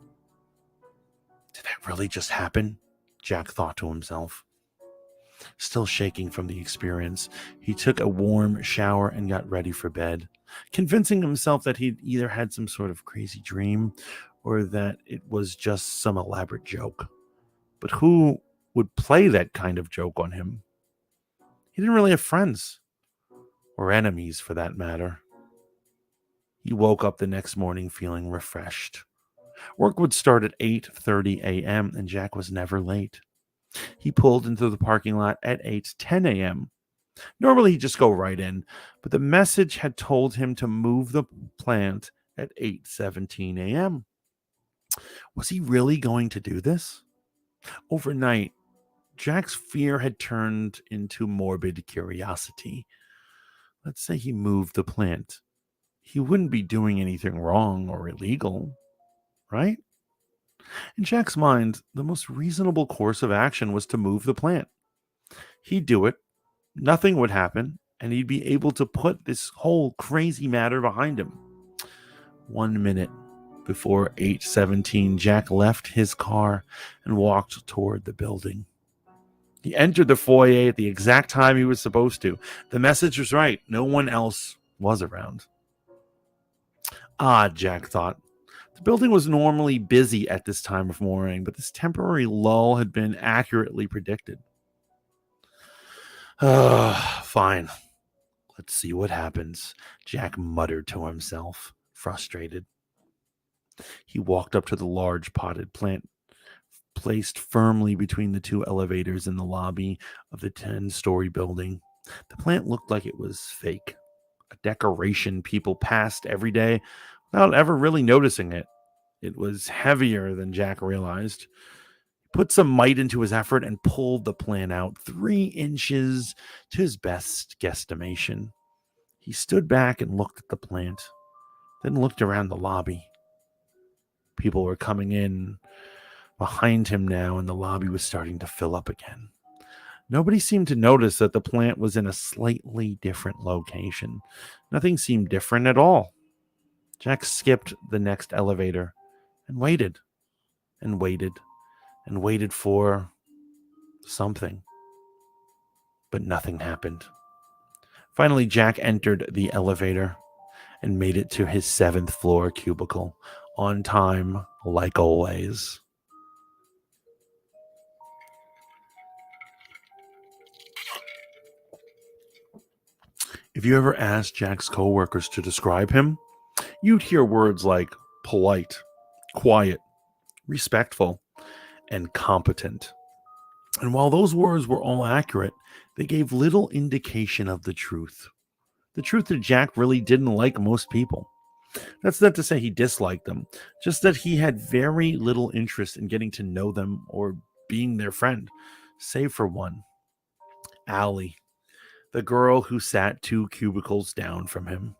Did that really just happen? Jack thought to himself. Still shaking from the experience, he took a warm shower and got ready for bed, convincing himself that he'd either had some sort of crazy dream or that it was just some elaborate joke. But who would play that kind of joke on him? He didn't really have friends, or enemies for that matter. He woke up the next morning feeling refreshed. Work would start at 8:30 a.m. and Jack was never late. He pulled into the parking lot at 8:10 a.m. Normally he'd just go right in, but the message had told him to move the plant at 8:17 a.m. Was he really going to do this? Overnight, Jack's fear had turned into morbid curiosity. Let's say he moved the plant. He wouldn't be doing anything wrong or illegal, right? In Jack's mind, the most reasonable course of action was to move the plant. He'd do it, nothing would happen, and he'd be able to put this whole crazy matter behind him. 1 minute before 8:17, Jack left his car and walked toward the building. He entered the foyer at the exact time he was supposed to. The message was right. No one else was around. Odd, Jack thought. The building was normally busy at this time of morning, but this temporary lull had been accurately predicted. Fine. Let's see what happens, Jack muttered to himself, frustrated. He walked up to the large potted plant placed firmly between the two elevators in the lobby of the 10-story building. The plant looked like it was fake, a decoration people passed every day without ever really noticing it. It was heavier than Jack realized. He put some might into his effort and pulled the plant out 3 inches to his best guesstimation. He stood back and looked at the plant, then looked around the lobby. People were coming in behind him now, and the lobby was starting to fill up again. Nobody seemed to notice that the plant was in a slightly different location. Nothing seemed different at all. Jack skipped the next elevator and waited and waited and waited for something. But nothing happened. Finally, Jack entered the elevator and made it to his 7th floor cubicle on time, like always. If you ever asked Jack's coworkers to describe him, you'd hear words like polite, quiet, respectful, and competent. And while those words were all accurate, they gave little indication of the truth. The truth that Jack really didn't like most people. That's not to say he disliked them, just that he had very little interest in getting to know them or being their friend, save for one, Allie. The girl who sat 2 cubicles down from him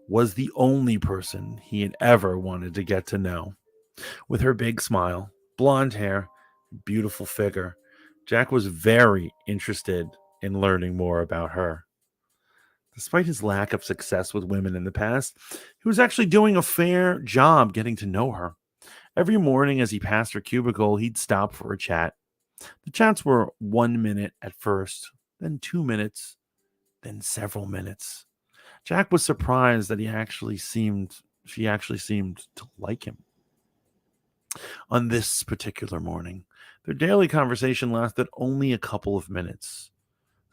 was the only person he had ever wanted to get to know. With her big smile, blonde hair, beautiful figure, Jack was very interested in learning more about her. Despite his lack of success with women in the past, he was actually doing a fair job getting to know her. Every morning as he passed her cubicle, he'd stop for a chat. The chats were 1 minute at first, then 2 minutes, then several minutes. Jack was surprised that she actually seemed to like him. On this particular morning, their daily conversation lasted only a couple of minutes.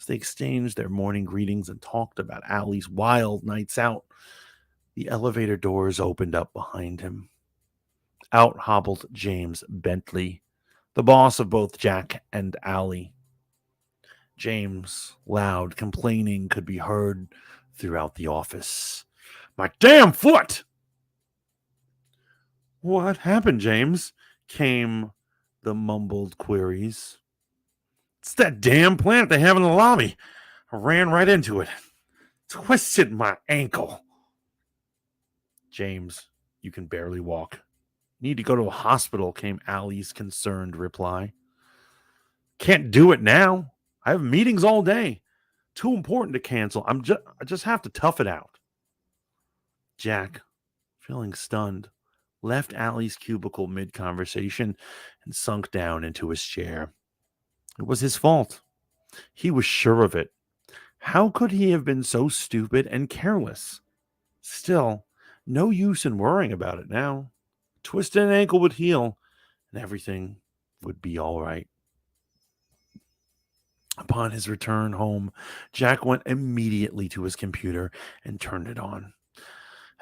As they exchanged their morning greetings and talked about Allie's wild nights out, the elevator doors opened up behind him. Out hobbled James Bentley, the boss of both Jack and Allie. James, loud complaining, could be heard throughout the office. My damn foot! What happened, James? Came the mumbled queries. It's that damn plant they have in the lobby. I ran right into it. Twisted my ankle. James, you can barely walk. Need to go to a hospital, came Allie's concerned reply. Can't do it now. I have meetings all day. Too important to cancel. I just have to tough it out. Jack, feeling stunned, left Allie's cubicle mid-conversation and sunk down into his chair. It was his fault. He was sure of it. How could he have been so stupid and careless? Still, no use in worrying about it now. Twisted an ankle would heal, and everything would be all right. Upon his return home, Jack went immediately to his computer and turned it on.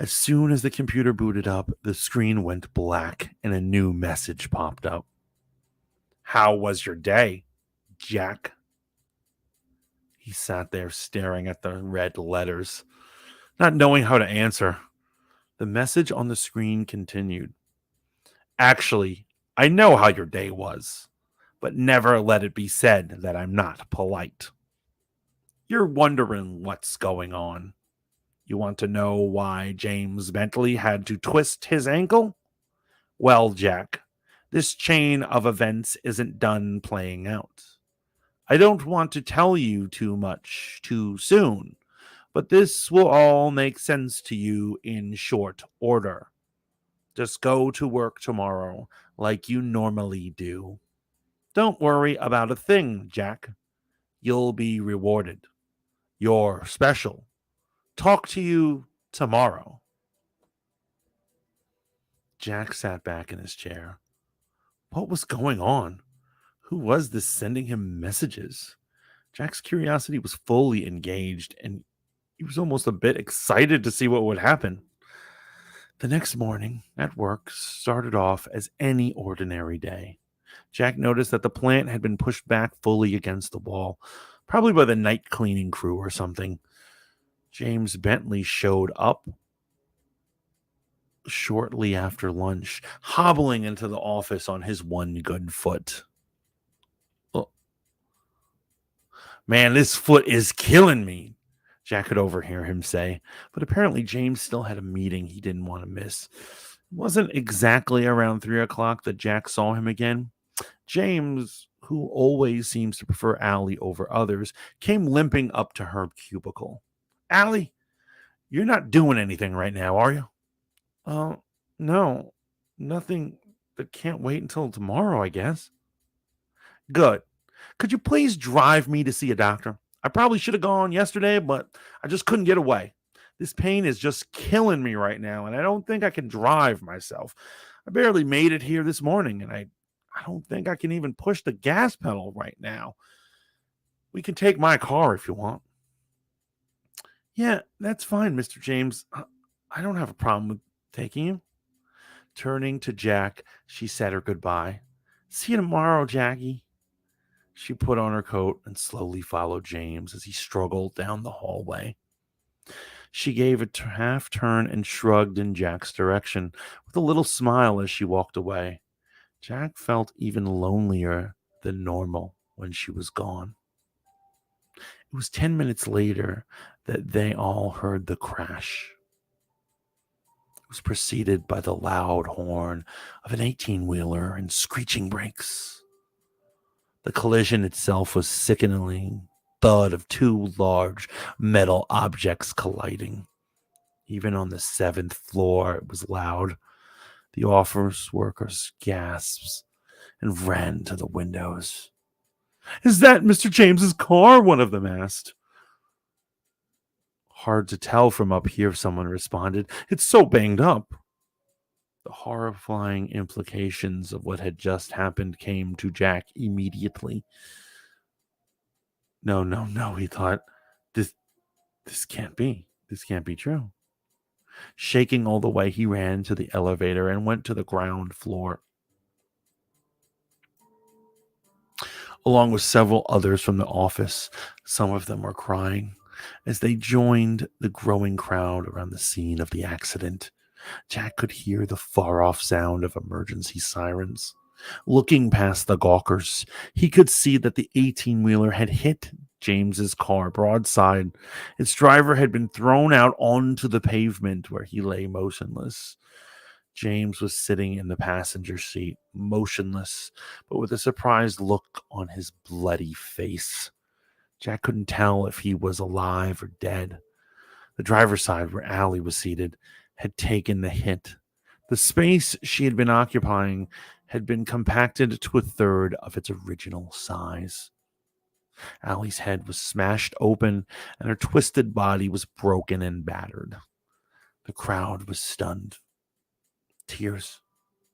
As soon as the computer booted up, the screen went black and a new message popped up. How was your day, Jack? He sat there staring at the red letters, not knowing how to answer. The message on the screen continued. Actually, I know how your day was, but never let it be said that I'm not polite. You're wondering what's going on. You want to know why James Bentley had to twist his ankle? Well, Jack, this chain of events isn't done playing out. I don't want to tell you too much too soon, but this will all make sense to you in short order. Just go to work tomorrow like you normally do. Don't worry about a thing, Jack. You'll be rewarded. You're special. Talk to you tomorrow. Jack sat back in his chair. What was going on? Who was this sending him messages? Jack's curiosity was fully engaged, and he was almost a bit excited to see what would happen. The next morning at work started off as any ordinary day. Jack noticed that the plant had been pushed back fully against the wall, probably by the night cleaning crew or something. James Bentley showed up shortly after lunch, hobbling into the office on his one good foot. Oh, man, this foot is killing me, Jack could overhear him say. But apparently James still had a meeting he didn't want to miss. It wasn't exactly around 3 o'clock that Jack saw him again. James, who always seems to prefer Allie over others, came limping up to her cubicle. Allie, you're not doing anything right now, are you? No, nothing that can't wait until tomorrow, I guess. Good. Could you please drive me to see a doctor? I probably should have gone yesterday, but I just couldn't get away. This pain is just killing me right now, and I don't think I can drive myself. I barely made it here this morning, and I don't think I can even push the gas pedal right now. We can take my car if you want. Yeah, that's fine, Mr. James. I don't have a problem with taking you. Turning to Jack, she said her goodbye. See you tomorrow, Jackie. She put on her coat and slowly followed James as he struggled down the hallway. She gave a half turn and shrugged in Jack's direction with a little smile as she walked away. Jack felt even lonelier than normal when she was gone. It was 10 minutes later that they all heard the crash. It was preceded by the loud horn of an 18-wheeler and screeching brakes. The collision itself was sickening thud of two large metal objects colliding. Even on the 7th floor, it was loud. The office workers gasped and ran to the windows. Is that Mr. James's car? One of them asked. Hard to tell from up here, someone responded. It's so banged up. The horrifying implications of what had just happened came to Jack immediately. No, he thought. This can't be. This can't be true. Shaking all the way, he ran to the elevator and went to the ground floor. Along with several others from the office, some of them were crying as they joined the growing crowd around the scene of the accident. Jack could hear the far-off sound of emergency sirens. Looking past the gawkers, he could see that the 18-wheeler had hit James's car broadside. Its driver had been thrown out onto the pavement where he lay motionless. James was sitting in the passenger seat, motionless, but with a surprised look on his bloody face. Jack couldn't tell if he was alive or dead. The driver's side, where Allie was seated, had taken the hit. The space she had been occupying had been compacted to a third of its original size. Allie's head was smashed open, and her twisted body was broken and battered. The crowd was stunned. Tears,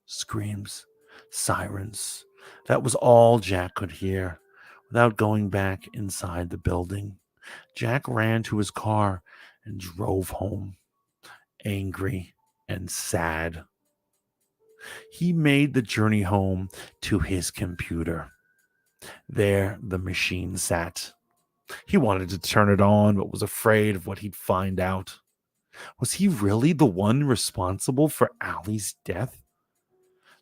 screams, sirens. That was all Jack could hear. Without going back inside the building, Jack ran to his car and drove home, angry and sad. He made the journey home to his computer. There, the machine sat. He wanted to turn it on, but was afraid of what he'd find out. Was he really the one responsible for Allie's death?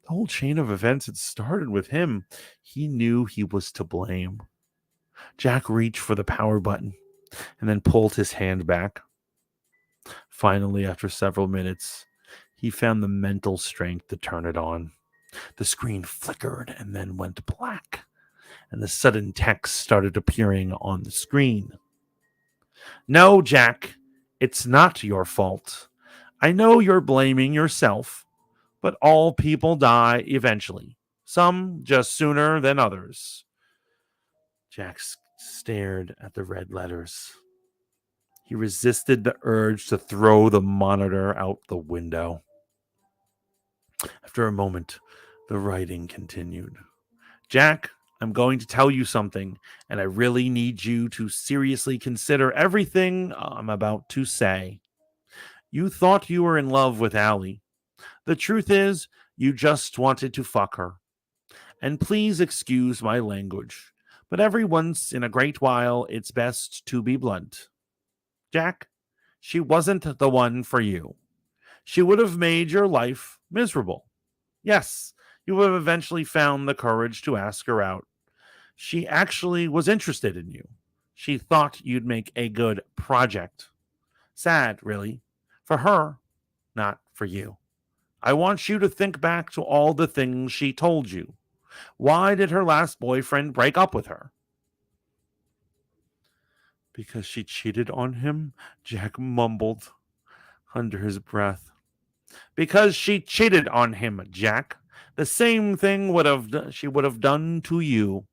The whole chain of events had started with him. He knew he was to blame. Jack reached for the power button and then pulled his hand back. Finally, after several minutes, he found the mental strength to turn it on. The screen flickered and then went black, and the sudden text started appearing on the screen. No, Jack, it's not your fault. I know you're blaming yourself, but all people die eventually. Some just sooner than others. Jack stared at the red letters. He resisted the urge to throw the monitor out the window. After a moment, the writing continued. Jack, I'm going to tell you something, and I really need you to seriously consider everything I'm about to say. You thought you were in love with Allie. The truth is, you just wanted to fuck her. And please excuse my language, but every once in a great while, it's best to be blunt. Jack, she wasn't the one for you. She would have made your life miserable. Yes, you would have eventually found the courage to ask her out. She actually was interested in you. She thought you'd make a good project. Sad, really. For her, not for you. I want you to think back to all the things she told you. Why did her last boyfriend break up with her? Because she cheated on him, Jack mumbled under his breath. Because she cheated on him, Jack. The same thing she would have done to you.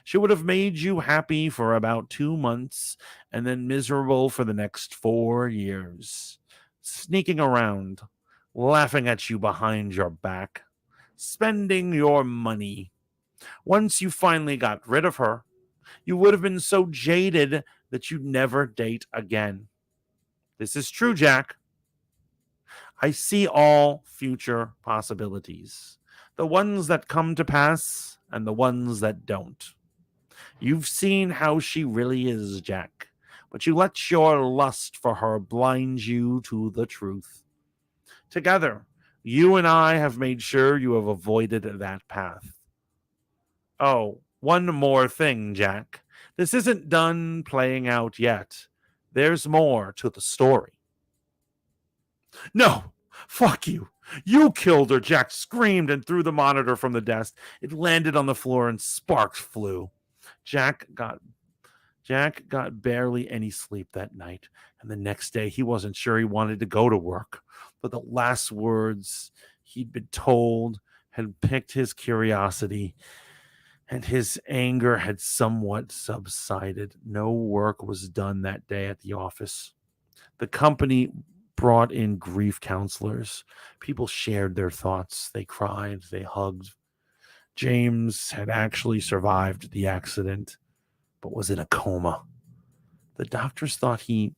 She would have made you happy for about 2 months and then miserable for the next 4 years. Sneaking around, laughing at you behind your back, spending your money. Once you finally got rid of her, you would have been so jaded that you'd never date again. This is true, Jack. I see all future possibilities, the ones that come to pass and the ones that don't. You've seen how she really is, Jack, but you let your lust for her blind you to the truth. Together, you and I have made sure you have avoided that path. Oh, one more thing, Jack. This isn't done playing out yet. There's more to the story. No, fuck you. You killed her, Jack screamed and threw the monitor from the desk. It landed on the floor and sparks flew. Jack got barely any sleep that night, and the next day he wasn't sure he wanted to go to work. But the last words he'd been told had piqued his curiosity, and his anger had somewhat subsided. No work was done that day at the office. The company brought in grief counselors. People shared their thoughts. They cried, they hugged. James had actually survived the accident, but was in a coma. The doctors thought he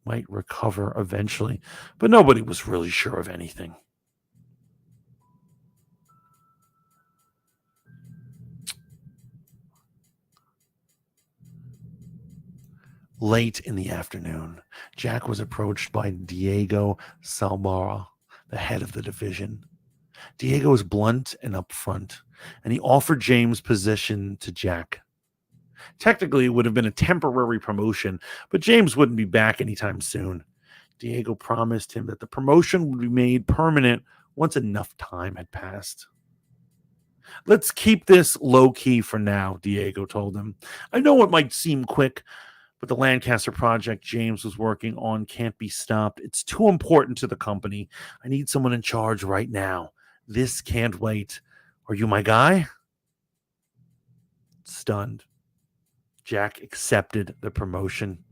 might recover eventually, but nobody was really sure of anything. Late in the afternoon, Jack was approached by Diego Salbara, the head of the division. Diego was blunt and upfront, and he offered James position to Jack. Technically, it would have been a temporary promotion, but James wouldn't be back anytime soon. Diego promised him that the promotion would be made permanent once enough time had passed. Let's keep this low key for now, Diego told him. I know it might seem quick, but the Lancaster project James was working on can't be stopped. It's too important to the company. I need someone in charge right now. This can't wait. Are you my guy? Stunned, Jack accepted the promotion.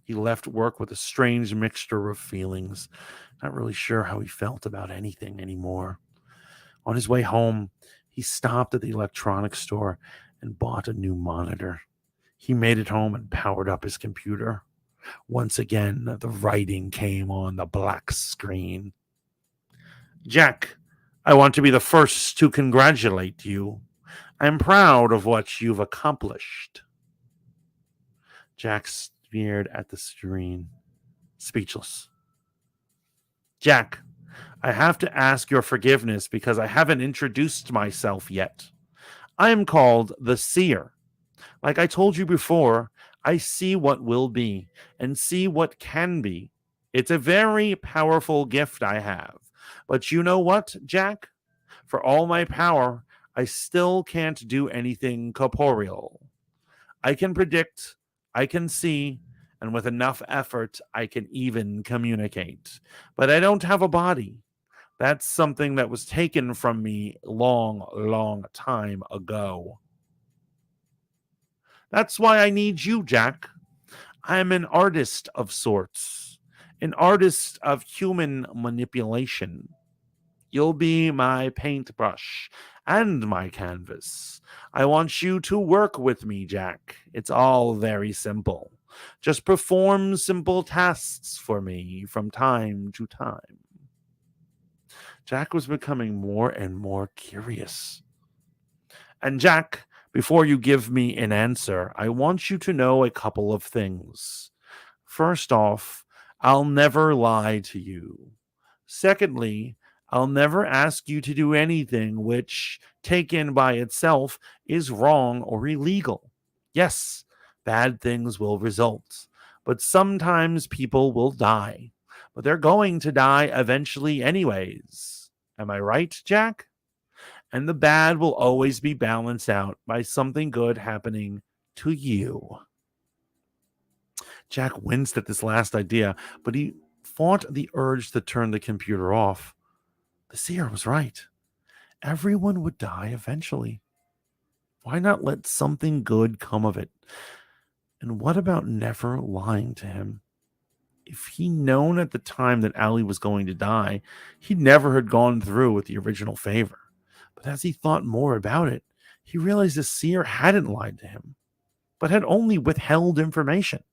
He left work with a strange mixture of feelings, not really sure how he felt about anything anymore. On his way home, he stopped at the electronics store and bought a new monitor. He made it home and powered up his computer. Once again, the writing came on the black screen. Jack, I want to be the first to congratulate you. I'm proud of what you've accomplished. Jack stared at the screen, speechless. Jack, I have to ask your forgiveness because I haven't introduced myself yet. I am called the Seer. Like I told you before, I see what will be and see what can be. It's a very powerful gift I have. But you know what, Jack? For all my power, I still can't do anything corporeal. I can predict, I can see, and with enough effort, I can even communicate. But I don't have a body. That's something that was taken from me long time ago. That's why I need you, Jack. I'm an artist of sorts, an artist of human manipulation. You'll be my paintbrush and my canvas. I want you to work with me, Jack. It's all very simple. Just perform simple tasks for me from time to time. Jack was becoming more and more curious. And Jack, before you give me an answer, I want you to know a couple of things. First off, I'll never lie to you. Secondly, I'll never ask you to do anything which, taken by itself, is wrong or illegal. Yes, bad things will result, but sometimes people will die. But they're going to die eventually, anyways. Am I right, Jack? And the bad will always be balanced out by something good happening to you. Jack winced at this last idea, but he fought the urge to turn the computer off. The seer was right. Everyone would die eventually. Why not let something good come of it? And what about never lying to him? If he'd known at the time that Ali was going to die, he'd never had gone through with the original favor. But as he thought more about it, he realized the seer hadn't lied to him, but had only withheld information.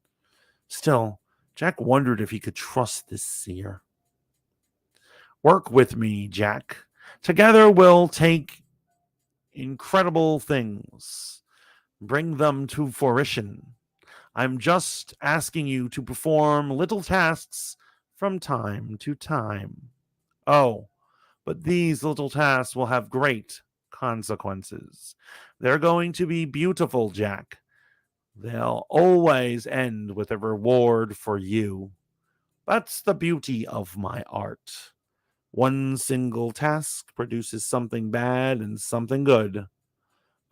Still, Jack wondered if he could trust this seer. Work with me, Jack. Together we'll take incredible things, bring them to fruition. I'm just asking you to perform little tasks from time to time. Oh, but these little tasks will have great consequences. They're going to be beautiful, Jack. They'll always end with a reward for you. That's the beauty of my art. One single task produces something bad and something good.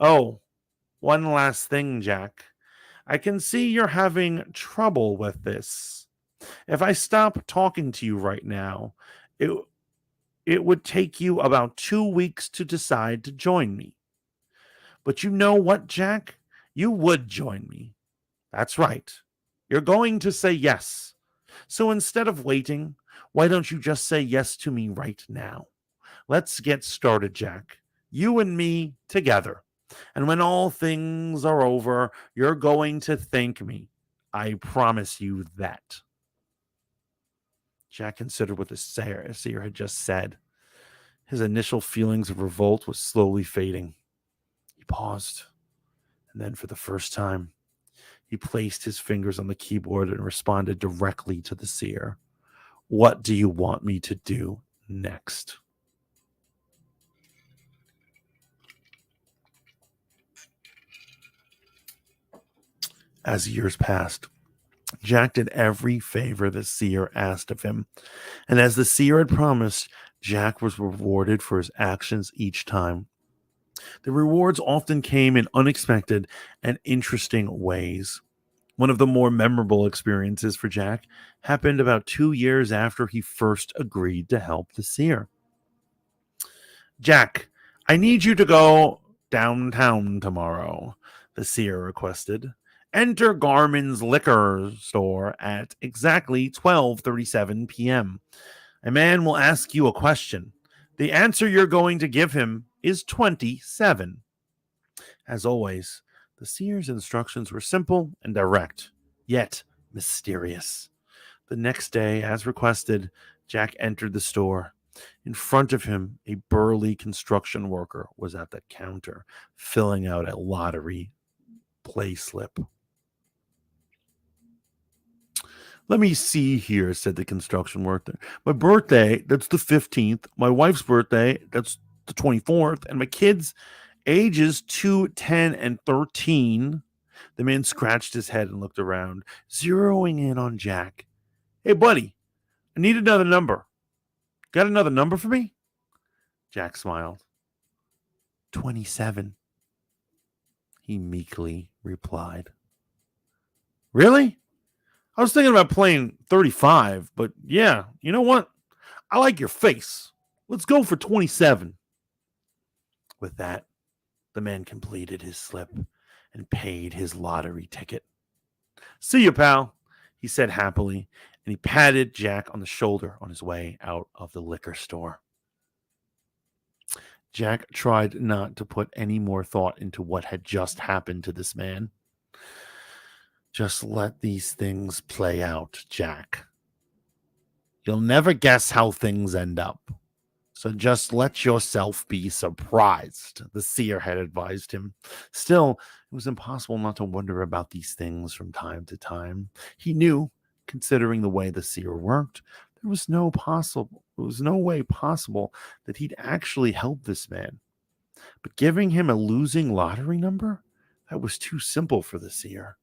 Oh, one last thing, Jack. I can see you're having trouble with this. If I stop talking to you right now, it, it would take you about 2 weeks to decide to join me. But you know what, Jack? You would join me. That's right. You're going to say yes. So instead of waiting, why don't you just say yes to me right now? Let's get started, Jack. You and me together. And when all things are over, you're going to thank me. I promise you that. Jack considered what the seer had just said. His initial feelings of revolt was slowly fading. He paused, and then for the first time, he placed his fingers on the keyboard and responded directly to the seer. What do you want me to do next? As years passed, Jack did every favor the seer asked of him, and as the seer had promised, Jack was rewarded for his actions each time. The rewards often came in unexpected and interesting ways. One of the more memorable experiences for Jack happened about 2 years after he first agreed to help the seer. Jack, I need you to go downtown tomorrow, the seer requested. Enter Garmin's liquor store at exactly 12:37 p.m. A man will ask you a question. The answer you're going to give him is 27. As always, the seer's instructions were simple and direct, yet mysterious. The next day, as requested, Jack entered the store. In front of him, a burly construction worker was at the counter, filling out a lottery play slip. Let me see here, said the construction worker. My birthday, that's the 15th. My wife's birthday, that's the 24th. And my kids, ages 2, 10, and 13. The man scratched his head and looked around, zeroing in on Jack. Hey, buddy, I need another number. Got another number for me? Jack smiled. 27, he meekly replied. Really? I was thinking about playing 35, but yeah, you know what? I like your face. Let's go for 27. With that, the man completed his slip and paid his lottery ticket. See you, pal, he said happily, and he patted Jack on the shoulder on his way out of the liquor store. Jack tried not to put any more thought into what had just happened to this man. Just let these things play out, Jack. You'll never guess how things end up. So just let yourself be surprised, the seer had advised him. Still, it was impossible not to wonder about these things from time to time. He knew, considering the way the seer worked, there was no way possible that he'd actually help this man. But giving him a losing lottery number, that was too simple for the seer.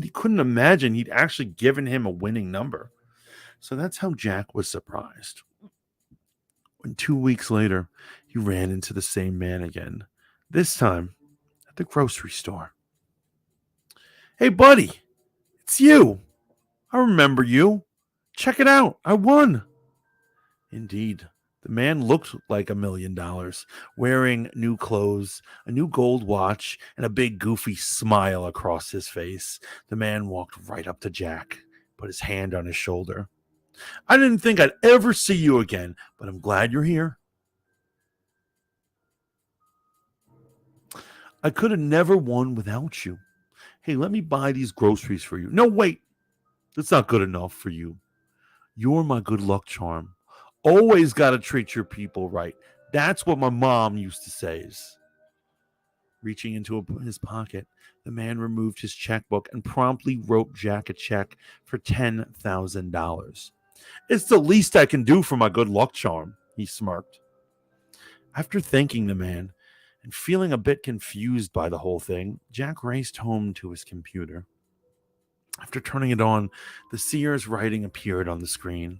He couldn't imagine he'd actually given him a winning number. So that's how Jack was surprised. When 2 weeks later, he ran into the same man again, this time at the grocery store. Hey, buddy, it's you. I remember you. Check it out. I won. Indeed, the man looked like $1,000,000, wearing new clothes, a new gold watch, and a big goofy smile across his face. The man walked right up to Jack, put his hand on his shoulder. I didn't think I'd ever see you again, but I'm glad you're here. I could have never won without you. Hey, let me buy these groceries for you. No, wait. That's not good enough for you. You're my good luck charm. Always got to treat your people right. That's what my mom used to say. Reaching into his pocket, the man removed his checkbook and promptly wrote Jack a check for $10,000. It's the least I can do for my good luck charm, he smirked. After thanking the man and feeling a bit confused by the whole thing, Jack raced home to his computer. After turning it on, the seer's writing appeared on the screen.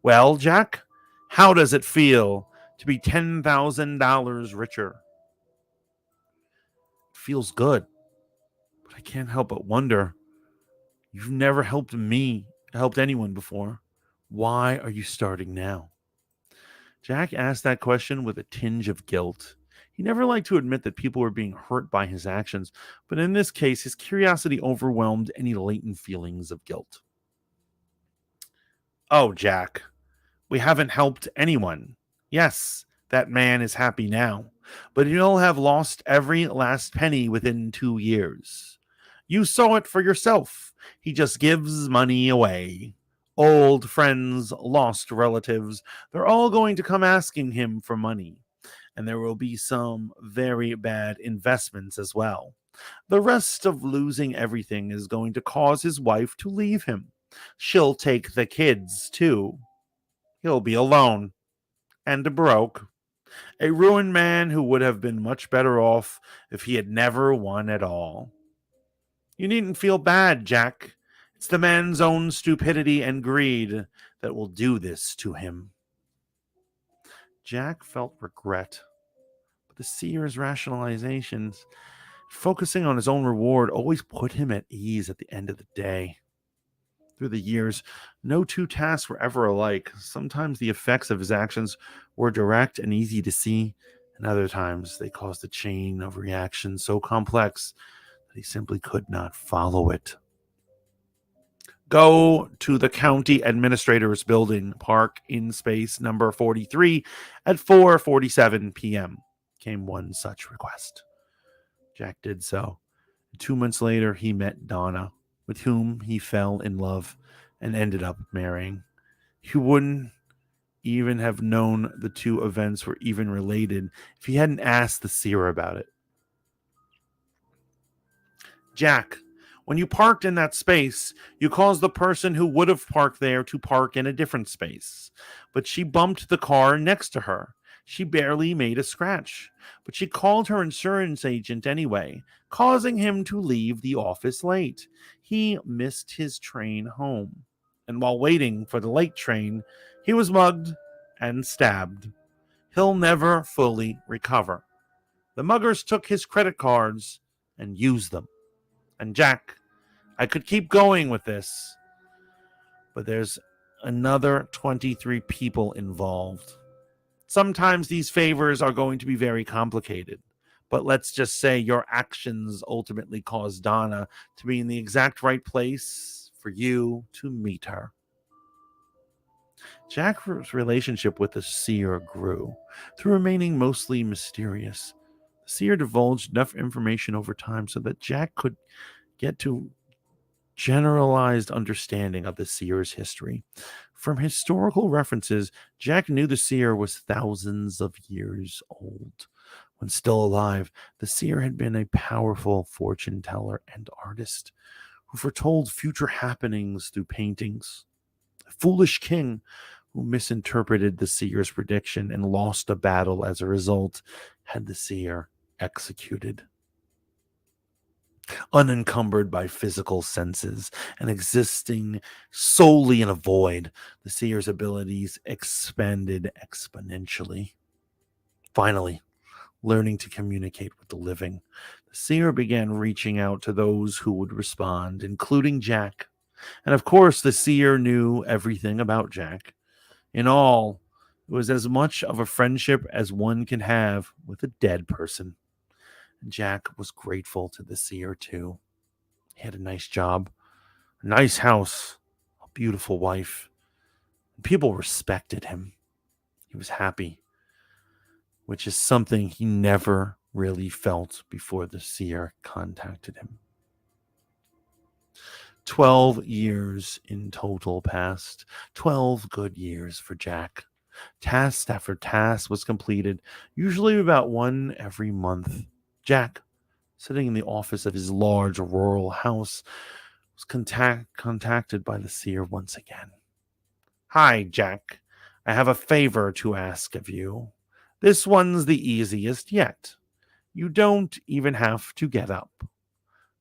Well, Jack, how does it feel to be $10,000 richer? It feels good, but I can't help but wonder. You've never helped anyone before. Why are you starting now? Jack asked that question with a tinge of guilt. He never liked to admit that people were being hurt by his actions, but in this case, his curiosity overwhelmed any latent feelings of guilt. Oh, Jack, we haven't helped anyone. Yes, that man is happy now, but he'll have lost every last penny within 2 years. You saw it for yourself. He just gives money away. Old friends, lost relatives, they're all going to come asking him for money. And there will be some very bad investments as well. The rest of losing everything is going to cause his wife to leave him. She'll take the kids too. He'll be alone and broke. A ruined man who would have been much better off if he had never won at all. You needn't feel bad, Jack. It's the man's own stupidity and greed that will do this to him. Jack felt regret, but the seer's rationalizations, focusing on his own reward, always put him at ease at the end of the day. Through the years, no two tasks were ever alike. Sometimes the effects of his actions were direct and easy to see, and other times they caused a chain of reactions so complex that he simply could not follow it. Go to the county administrator's building, park in space number 43 at 4:47 p.m. came one such request. Jack did so. 2 months later, he met Donna, with whom he fell in love and ended up marrying. He wouldn't even have known the two events were even related if he hadn't asked the seer about it. Jack, when you parked in that space, you caused the person who would have parked there to park in a different space. But she bumped the car next to her. She barely made a scratch, but she called her insurance agent anyway, causing him to leave the office late. He missed his train home. And while waiting for the late train, he was mugged and stabbed. He'll never fully recover. The muggers took his credit cards and used them. And Jack, I could keep going with this, but there's another 23 people involved. Sometimes these favors are going to be very complicated, but let's just say your actions ultimately caused Donna to be in the exact right place for you to meet her. Jack's relationship with the seer grew, through remaining mostly mysterious. The seer divulged enough information over time so that Jack could get to generalized understanding of the seer's history. From historical references, Jack knew the seer was thousands of years old. When still alive, the seer had been a powerful fortune teller and artist who foretold future happenings through paintings. A foolish king who misinterpreted the seer's prediction and lost a battle as a result had the seer executed. Unencumbered by physical senses and existing solely in a void, the seer's abilities expanded exponentially. Finally, learning to communicate with the living, the seer began reaching out to those who would respond, including Jack. And of course, the seer knew everything about Jack. In all, it was as much of a friendship as one can have with a dead person. Jack was grateful to the seer too. He had a nice job, a nice house, a beautiful wife, and people respected him. He was happy, which is something he never really felt before the seer contacted him. 12 years in total passed, 12 good years for Jack. Task after task was completed, usually about one every month. Jack, sitting in the office of his large rural house, was contacted by the seer once again. Hi, Jack. I have a favor to ask of you. This one's the easiest yet. You don't even have to get up.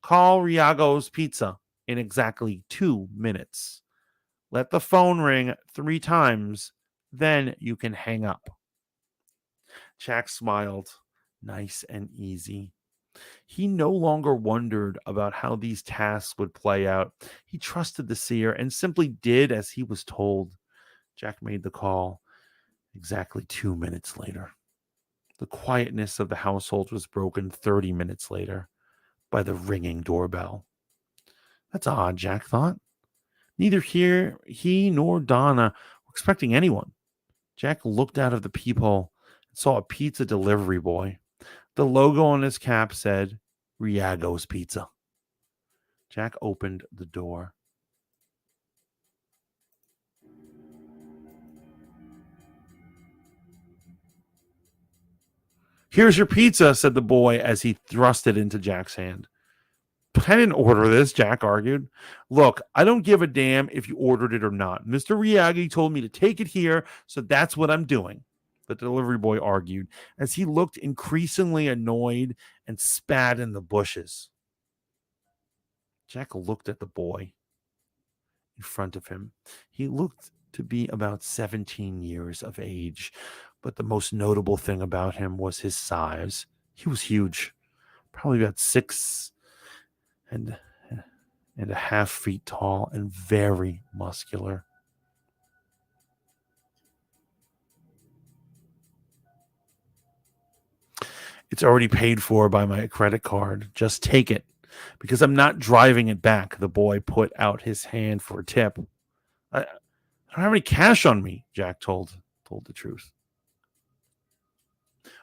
Call Riago's Pizza in exactly 2 minutes. Let the phone ring 3 times, then you can hang up. Jack smiled, nice and easy. He no longer wondered about how these tasks would play out. He trusted the seer and simply did as he was told. Jack made the call exactly 2 minutes later. The quietness of the household was broken 30 minutes later by the ringing doorbell. That's odd, Jack thought. Neither he nor Donna were expecting anyone. Jack looked out of the peephole and saw a pizza delivery boy. The logo on his cap said, Riago's Pizza. Jack opened the door. Here's your pizza, said the boy as he thrust it into Jack's hand. But I didn't order this, Jack argued. Look, I don't give a damn if you ordered it or not. Mr. Riagi told me to take it here, so that's what I'm doing, the delivery boy argued as he looked increasingly annoyed and spat in the bushes. Jack looked at the boy in front of him. He looked to be about 17 years of age, but the most notable thing about him was his size. He was huge, probably about 6.5 feet tall and very muscular. It's already paid for by my credit card. Just take it because I'm not driving it back. The boy put out his hand for a tip. I don't have any cash on me, Jack told the truth.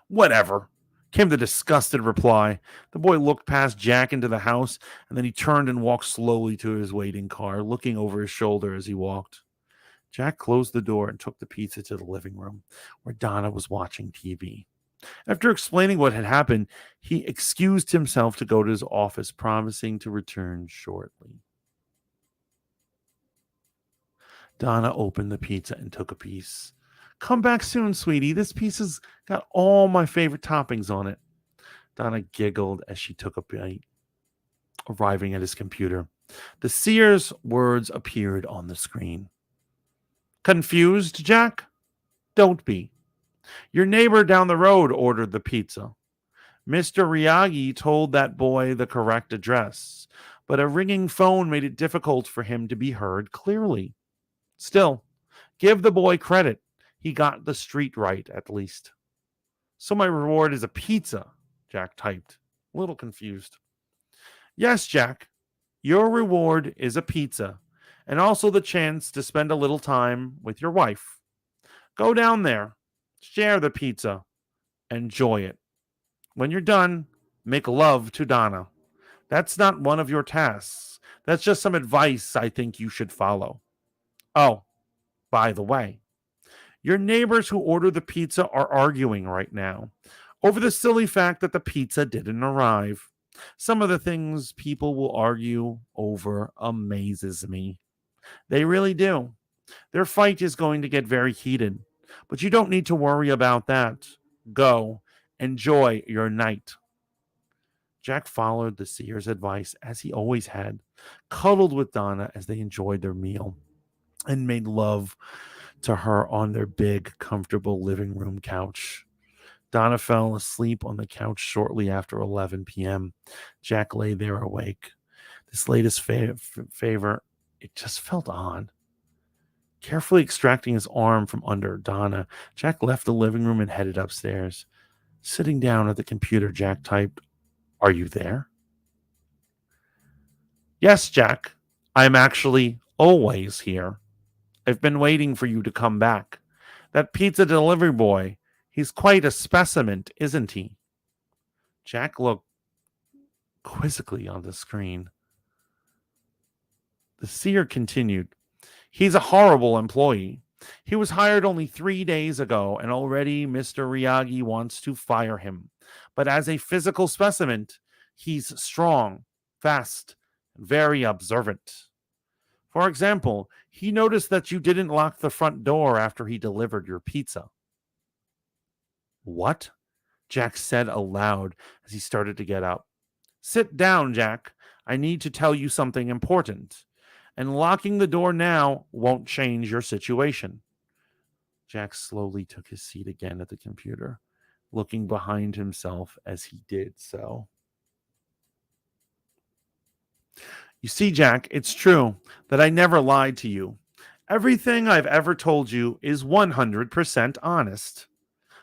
Whatever, came the disgusted reply. The boy looked past Jack into the house, and then he turned and walked slowly to his waiting car, looking over his shoulder as he walked. Jack closed the door and took the pizza to the living room, where Donna was watching TV. After explaining what had happened, he excused himself to go to his office, promising to return shortly. Donna opened the pizza and took a piece. Come back soon, sweetie. This pizza's got all my favorite toppings on it. Donna giggled as she took a bite, arriving at his computer. The Seer's words appeared on the screen. Confused, Jack? Don't be. Your neighbor down the road ordered the pizza. Mr. Ryagi told that boy the correct address, but a ringing phone made it difficult for him to be heard clearly. Still, give the boy credit. He got the street right, at least. So my reward is a pizza, Jack typed, a little confused. Yes, Jack, your reward is a pizza, and also the chance to spend a little time with your wife. Go down there, share the pizza, enjoy it. When you're done, make love to Donna. That's not one of your tasks. That's just some advice I think you should follow. Oh, by the way, your neighbors who order the pizza are arguing right now over the silly fact that the pizza didn't arrive. Some of the things people will argue over amazes me. They really do. Their fight is going to get very heated, but you don't need to worry about that. Go, enjoy your night. Jack followed the seer's advice as he always had, cuddled with Donna as they enjoyed their meal, and made love to her on their big, comfortable living room couch. Donna fell asleep on the couch shortly after 11 p.m. Jack lay there awake. This latest favor, it just felt odd. Carefully extracting his arm from under Donna, Jack left the living room and headed upstairs. Sitting down at the computer, Jack typed, "Are you there?" "Yes, Jack. I'm actually always here. I've been waiting for you to come back. That pizza delivery boy, he's quite a specimen, isn't he?" Jack looked quizzically on the screen. The seer continued, "He's a horrible employee. He was hired only 3 days ago, and already Mr. Ryagi wants to fire him. But as a physical specimen, he's strong, fast, and very observant. For example, he noticed that you didn't lock the front door after he delivered your pizza." "What?" Jack said aloud as he started to get up. "Sit down, Jack. I need to tell you something important. And locking the door now won't change your situation." Jack slowly took his seat again at the computer, looking behind himself as he did so. "You see, Jack, it's true that I never lied to you. Everything I've ever told you is 100% honest.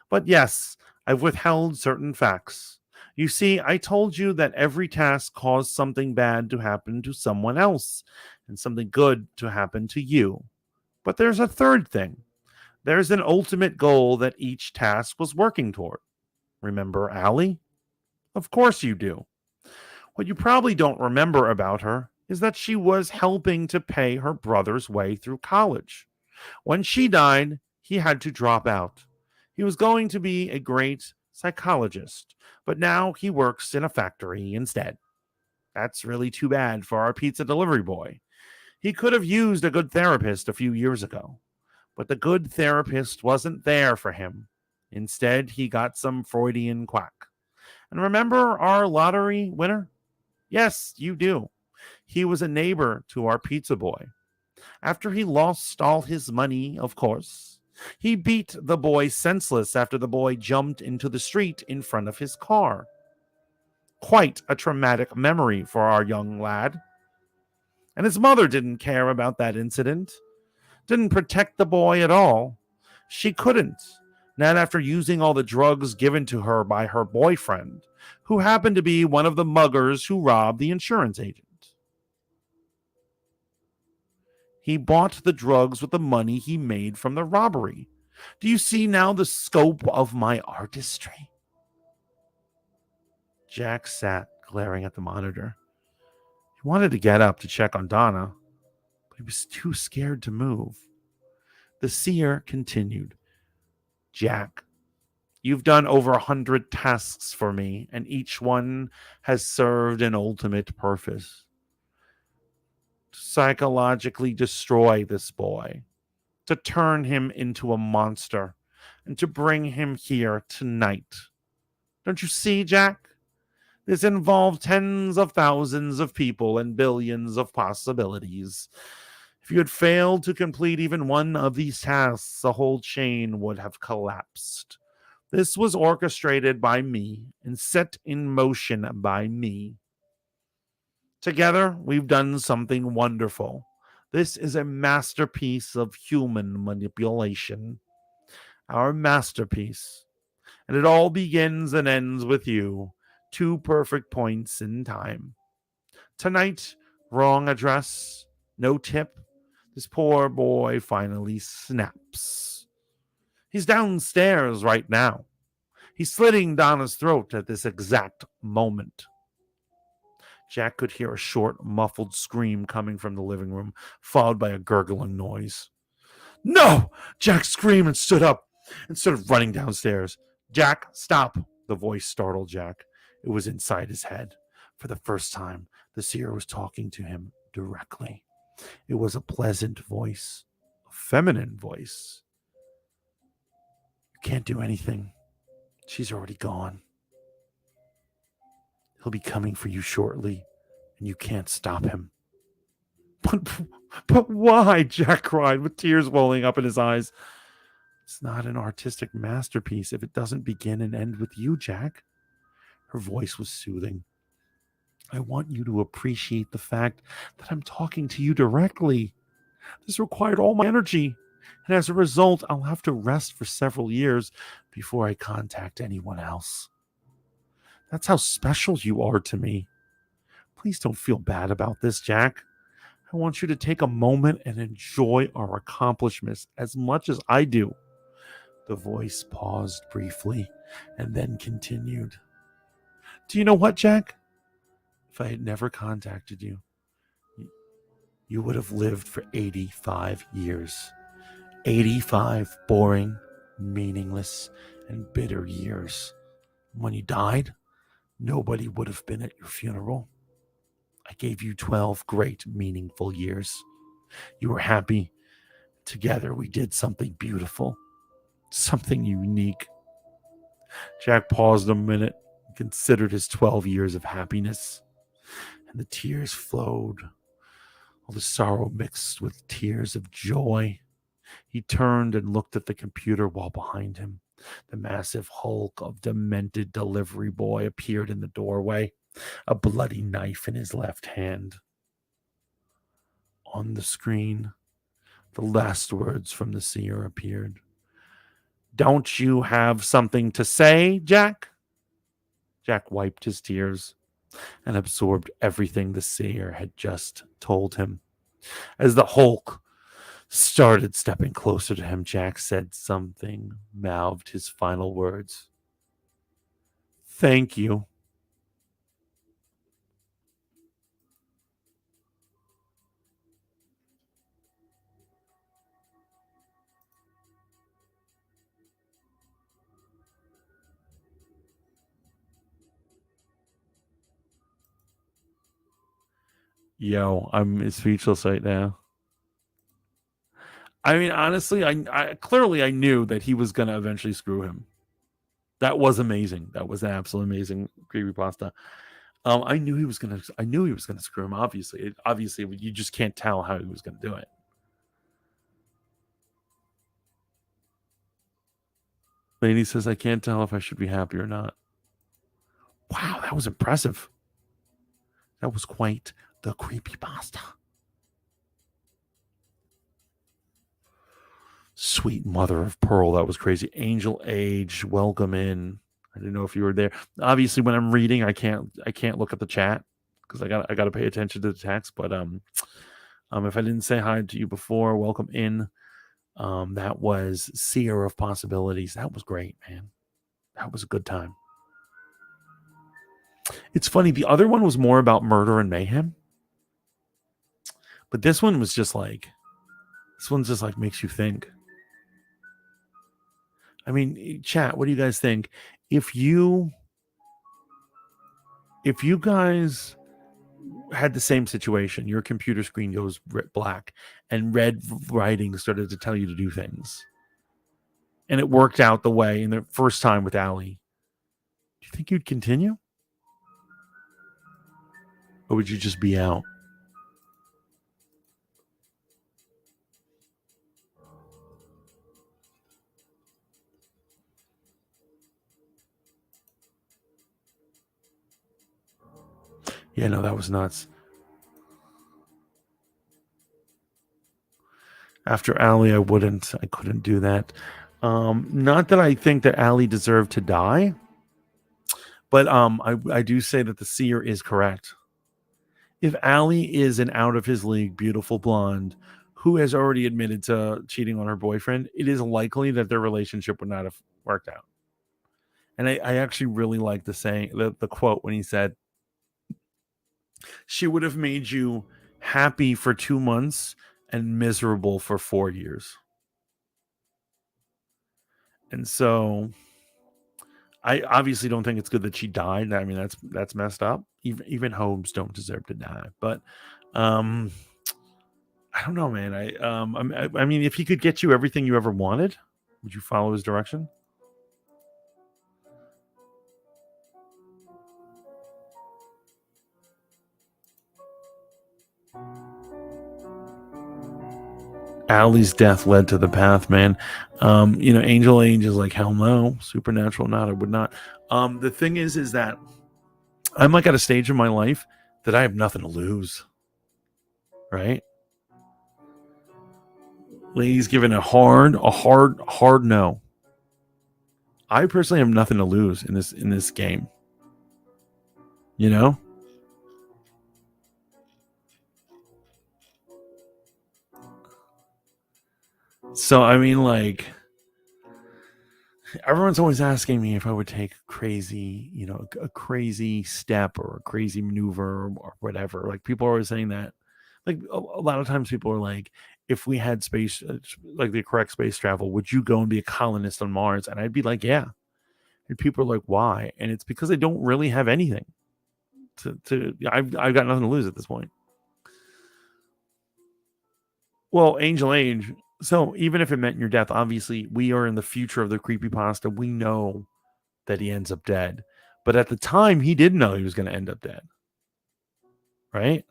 But yes, I've withheld certain facts. You see, I told you that every task caused something bad to happen to someone else and something good to happen to you. But there's a third thing. There's an ultimate goal that each task was working toward. Remember Allie? Of course you do. What you probably don't remember about her is that she was helping to pay her brother's way through college. When she died, he had to drop out. He was going to be a great psychologist, but now he works in a factory instead. That's really too bad for our pizza delivery boy. He could have used a good therapist a few years ago, but the good therapist wasn't there for him. Instead, he got some Freudian quack. And remember our lottery winner? Yes, you do. He was a neighbor to our pizza boy. After he lost all his money, of course, he beat the boy senseless after the boy jumped into the street in front of his car. Quite a traumatic memory for our young lad. And his mother didn't care about that incident, didn't protect the boy at all. She couldn't, not after using all the drugs given to her by her boyfriend, who happened to be one of the muggers who robbed the insurance agent. He bought the drugs with the money he made from the robbery. Do you see now the scope of my artistry? Jack sat, glaring at the monitor. He wanted to get up to check on Donna, but he was too scared to move. The seer continued. Jack, you've done over 100 tasks for me, and each one has served an ultimate purpose. To psychologically destroy this boy, to turn him into a monster, and to bring him here tonight. Don't you see, Jack? This involved tens of thousands of people and billions of possibilities. If you had failed to complete even one of these tasks, the whole chain would have collapsed. This was orchestrated by me and set in motion by me. Together, we've done something wonderful. This is a masterpiece of human manipulation. Our masterpiece. And it all begins and ends with you. 2 perfect points in time. Tonight, wrong address, no tip. This poor boy finally snaps. He's downstairs right now. He's slitting Donna's throat at this exact moment. Jack could hear a short, muffled scream coming from the living room, followed by a gurgling noise. No! Jack screamed and stood up and started running downstairs. Jack, stop! The voice startled Jack. It was inside his head. For the first time, the seer was talking to him directly. It was a pleasant voice, a feminine voice. You can't do anything. She's already gone. He'll be coming for you shortly, and you can't stop him. But why? Jack cried, with tears welling up in his eyes. It's not an artistic masterpiece if it doesn't begin and end with you, Jack. Her voice was soothing. I want you to appreciate the fact that I'm talking to you directly. This required all my energy, and as a result, I'll have to rest for several years before I contact anyone else. That's how special you are to me. Please don't feel bad about this, Jack. I want you to take a moment and enjoy our accomplishments as much as I do. The voice paused briefly and then continued. Do you know what, Jack? If I had never contacted you, you would have lived for 85 years. 85 boring, meaningless, and bitter years. When you died, nobody would have been at your funeral. I gave you 12 great, meaningful years. You were happy. Together, we did something beautiful, something unique. Jack paused a minute and considered his 12 years of happiness, and the tears flowed. All the sorrow mixed with tears of joy. He turned and looked at the computer wall behind him. The massive hulk of demented delivery boy appeared in the doorway, a bloody knife in his left hand. On the screen, the last words from the seer appeared. Don't you have something to say, Jack? Jack wiped his tears and absorbed everything the seer had just told him. As the Hulk started stepping closer to him, Jack said something, mouthed his final words. Thank you. Yo, I'm speechless right now. I mean, honestly, I clearly I knew that he was gonna eventually screw him. That was amazing. That was an absolute amazing creepypasta. I knew he was gonna. I knew he was gonna screw him. Obviously, you just can't tell how he was gonna do it. Lady says, "I can't tell if I should be happy or not." Wow, that was impressive. That was quite the creepypasta. Sweet mother of pearl, that was crazy. Angel Age, welcome in. I didn't know if you were there. Obviously, when I'm reading, I can't look at the chat because I got to pay attention to the text. But if I didn't say hi to you before, welcome in. That was Seer of Possibilities. That was great, man. That was a good time. It's funny. The other one was more about murder and mayhem, but this one was just like, makes you think. I mean, chat, what do you guys think? If you guys had the same situation, your computer screen goes black and red writing started to tell you to do things, and it worked out the way in the first time with Allie, do you think you'd continue? Or would you just be out? Yeah, no, that was nuts. After Allie, I couldn't do that. Not that I think that Allie deserved to die, but I do say that the seer is correct. If Allie is an out of his league, beautiful blonde who has already admitted to cheating on her boyfriend, it is likely that their relationship would not have worked out. And I actually really like the quote when he said, she would have made you happy for 2 months and miserable for 4 years. And so I obviously don't think it's good that she died. I mean, that's messed up. Even homes don't deserve to die. But I don't know, man. I mean, if he could get you everything you ever wanted, would you follow his direction? Allie's death led to the path, man. Angel Age is like, hell no. Supernatural, not. I would not. The thing is that I'm like at a stage in my life that I have nothing to lose. Right? Lady's given a hard no. I personally have nothing to lose in this game. You know? So I mean, like, everyone's always asking me if I would take a crazy step or a crazy maneuver or whatever. Like, people are always saying that. Like, a lot of times people are like, if we had space, like the correct space travel, would you go and be a colonist on Mars? And I'd be like, yeah. And people are like, why? And it's because I don't really have anything I've got nothing to lose at this point. Well, Angel Age. So even if it meant your death, obviously we are in the future of the creepypasta. We know that he ends up dead. But at the time, he didn't know he was going to end up dead. Right?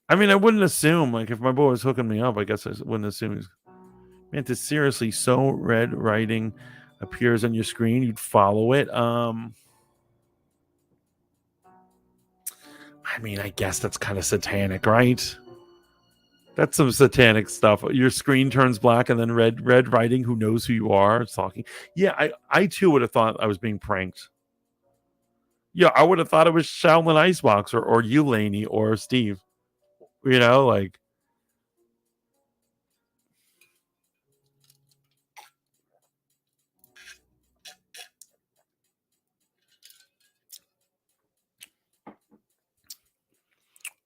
I mean, I wouldn't assume, like, if my boy was hooking me up, I guess I wouldn't assume he's. Mantis, seriously, so red writing appears on your screen, you'd follow it. I mean, I guess that's kind of satanic, right? That's some satanic stuff. Your screen turns black and then red writing, who knows who you are, talking. Yeah, I too would have thought I was being pranked. Yeah, I would have thought it was Shaolin Icebox or you, Laney, or Steve. Like.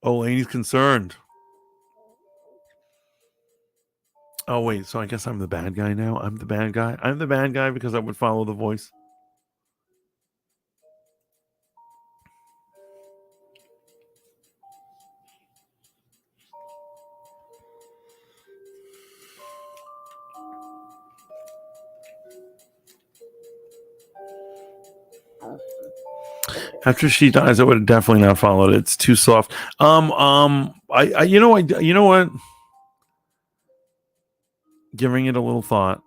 Oh, Laney's concerned. Oh, wait, so I guess I'm the bad guy now? I'm the bad guy? I'm the bad guy because I would follow the voice. After she dies, I would have definitely not followed it. It's too soft. You know what? Giving it a little thought,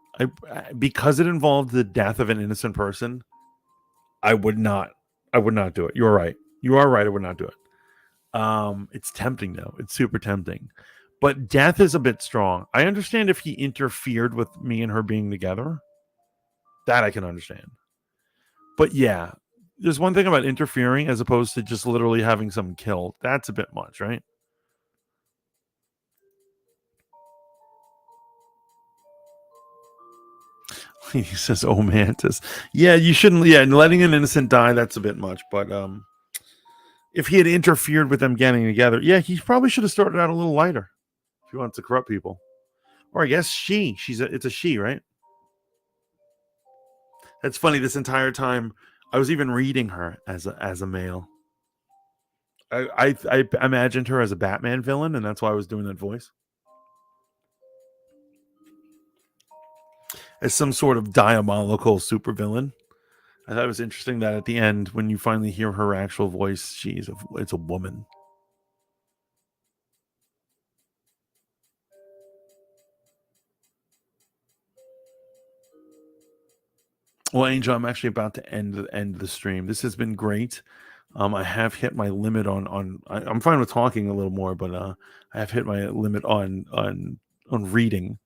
because it involved the death of an innocent person, I would not do it. You're right. You are right. I would not do it. It's tempting though. It's super tempting. But death is a bit strong. I understand if he interfered with me and her being together. That I can understand. But yeah, there's one thing about interfering as opposed to just literally having someone killed. That's a bit much, right? He says, "Oh, Mantis." Yeah, you shouldn't. Yeah, and letting an innocent die, that's a bit much. But if he had interfered with them getting together, yeah, he probably should have started out a little lighter if he wants to corrupt people. Or I guess it's a she, right? That's funny. This entire time, I was even reading her as a male. I imagined her as a Batman villain, and that's why I was doing that voice. As some sort of diabolical supervillain. I thought it was interesting that at the end, when you finally hear her actual voice, it's a woman. Well, Angel, I'm actually about to end the stream. This has been great. I have hit my limit I'm fine with talking a little more, but I have hit my limit on reading.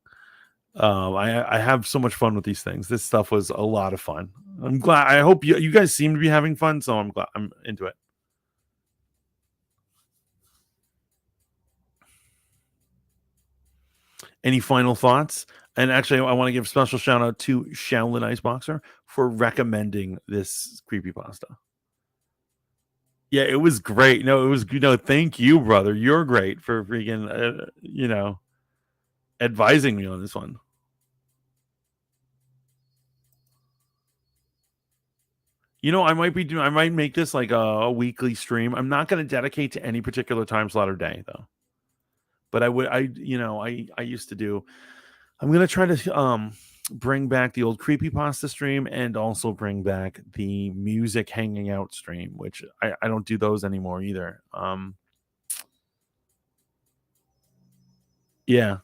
I have so much fun with these things. This stuff was a lot of fun. I'm glad. I hope you guys seem to be having fun, so I'm glad I'm into it. Any final thoughts? And actually, I want to give a special shout out to Shaolin Iceboxer for recommending this creepypasta. Yeah, it was great. No, it was thank you, brother. You're great for freaking advising me on this one. I might make this like a weekly stream. I'm not going to dedicate to any particular time slot or day though. But I used to do. I'm going to try to bring back the old creepypasta stream and also bring back the music hanging out stream, which I don't do those anymore either. Yeah.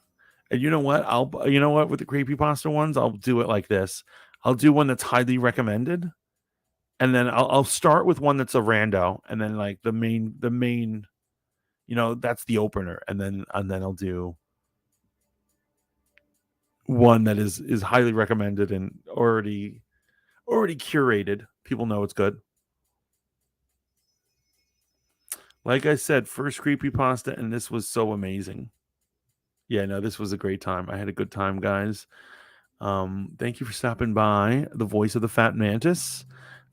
And you know what with the creepypasta ones, I'll do it like this. I'll do one that's highly recommended, and then I'll start with one that's a rando, and then like the main, that's the opener, and then I'll do one that is highly recommended and already curated. People know it's good. Like I said, first creepypasta, and this was so amazing. Yeah, no, this was a great time. I had a good time, guys. Thank you for stopping by. The voice of the Fat Mantis.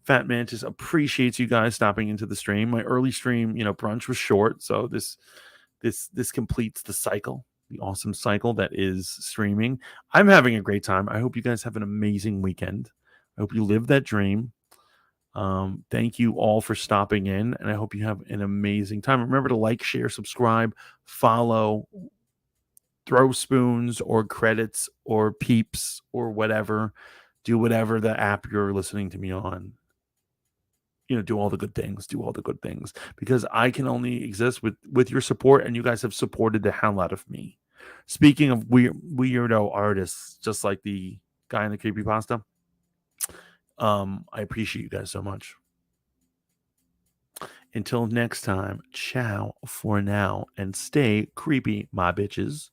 Fat Mantis appreciates you guys stopping into the stream. My early stream, brunch was short, so this completes the cycle, the awesome cycle that is streaming. I'm having a great time. I hope you guys have an amazing weekend. I hope you live that dream. Thank you all for stopping in, and I hope you have an amazing time. Remember to like, share, subscribe, follow, throw spoons or credits or peeps or whatever. Do whatever the app you're listening to me on. Do all the good things. Do all the good things because I can only exist with your support, and you guys have supported the hell out of me. Speaking of weirdo artists, just like the guy in the creepypasta, I appreciate you guys so much. Until next time, ciao for now and stay creepy, my bitches.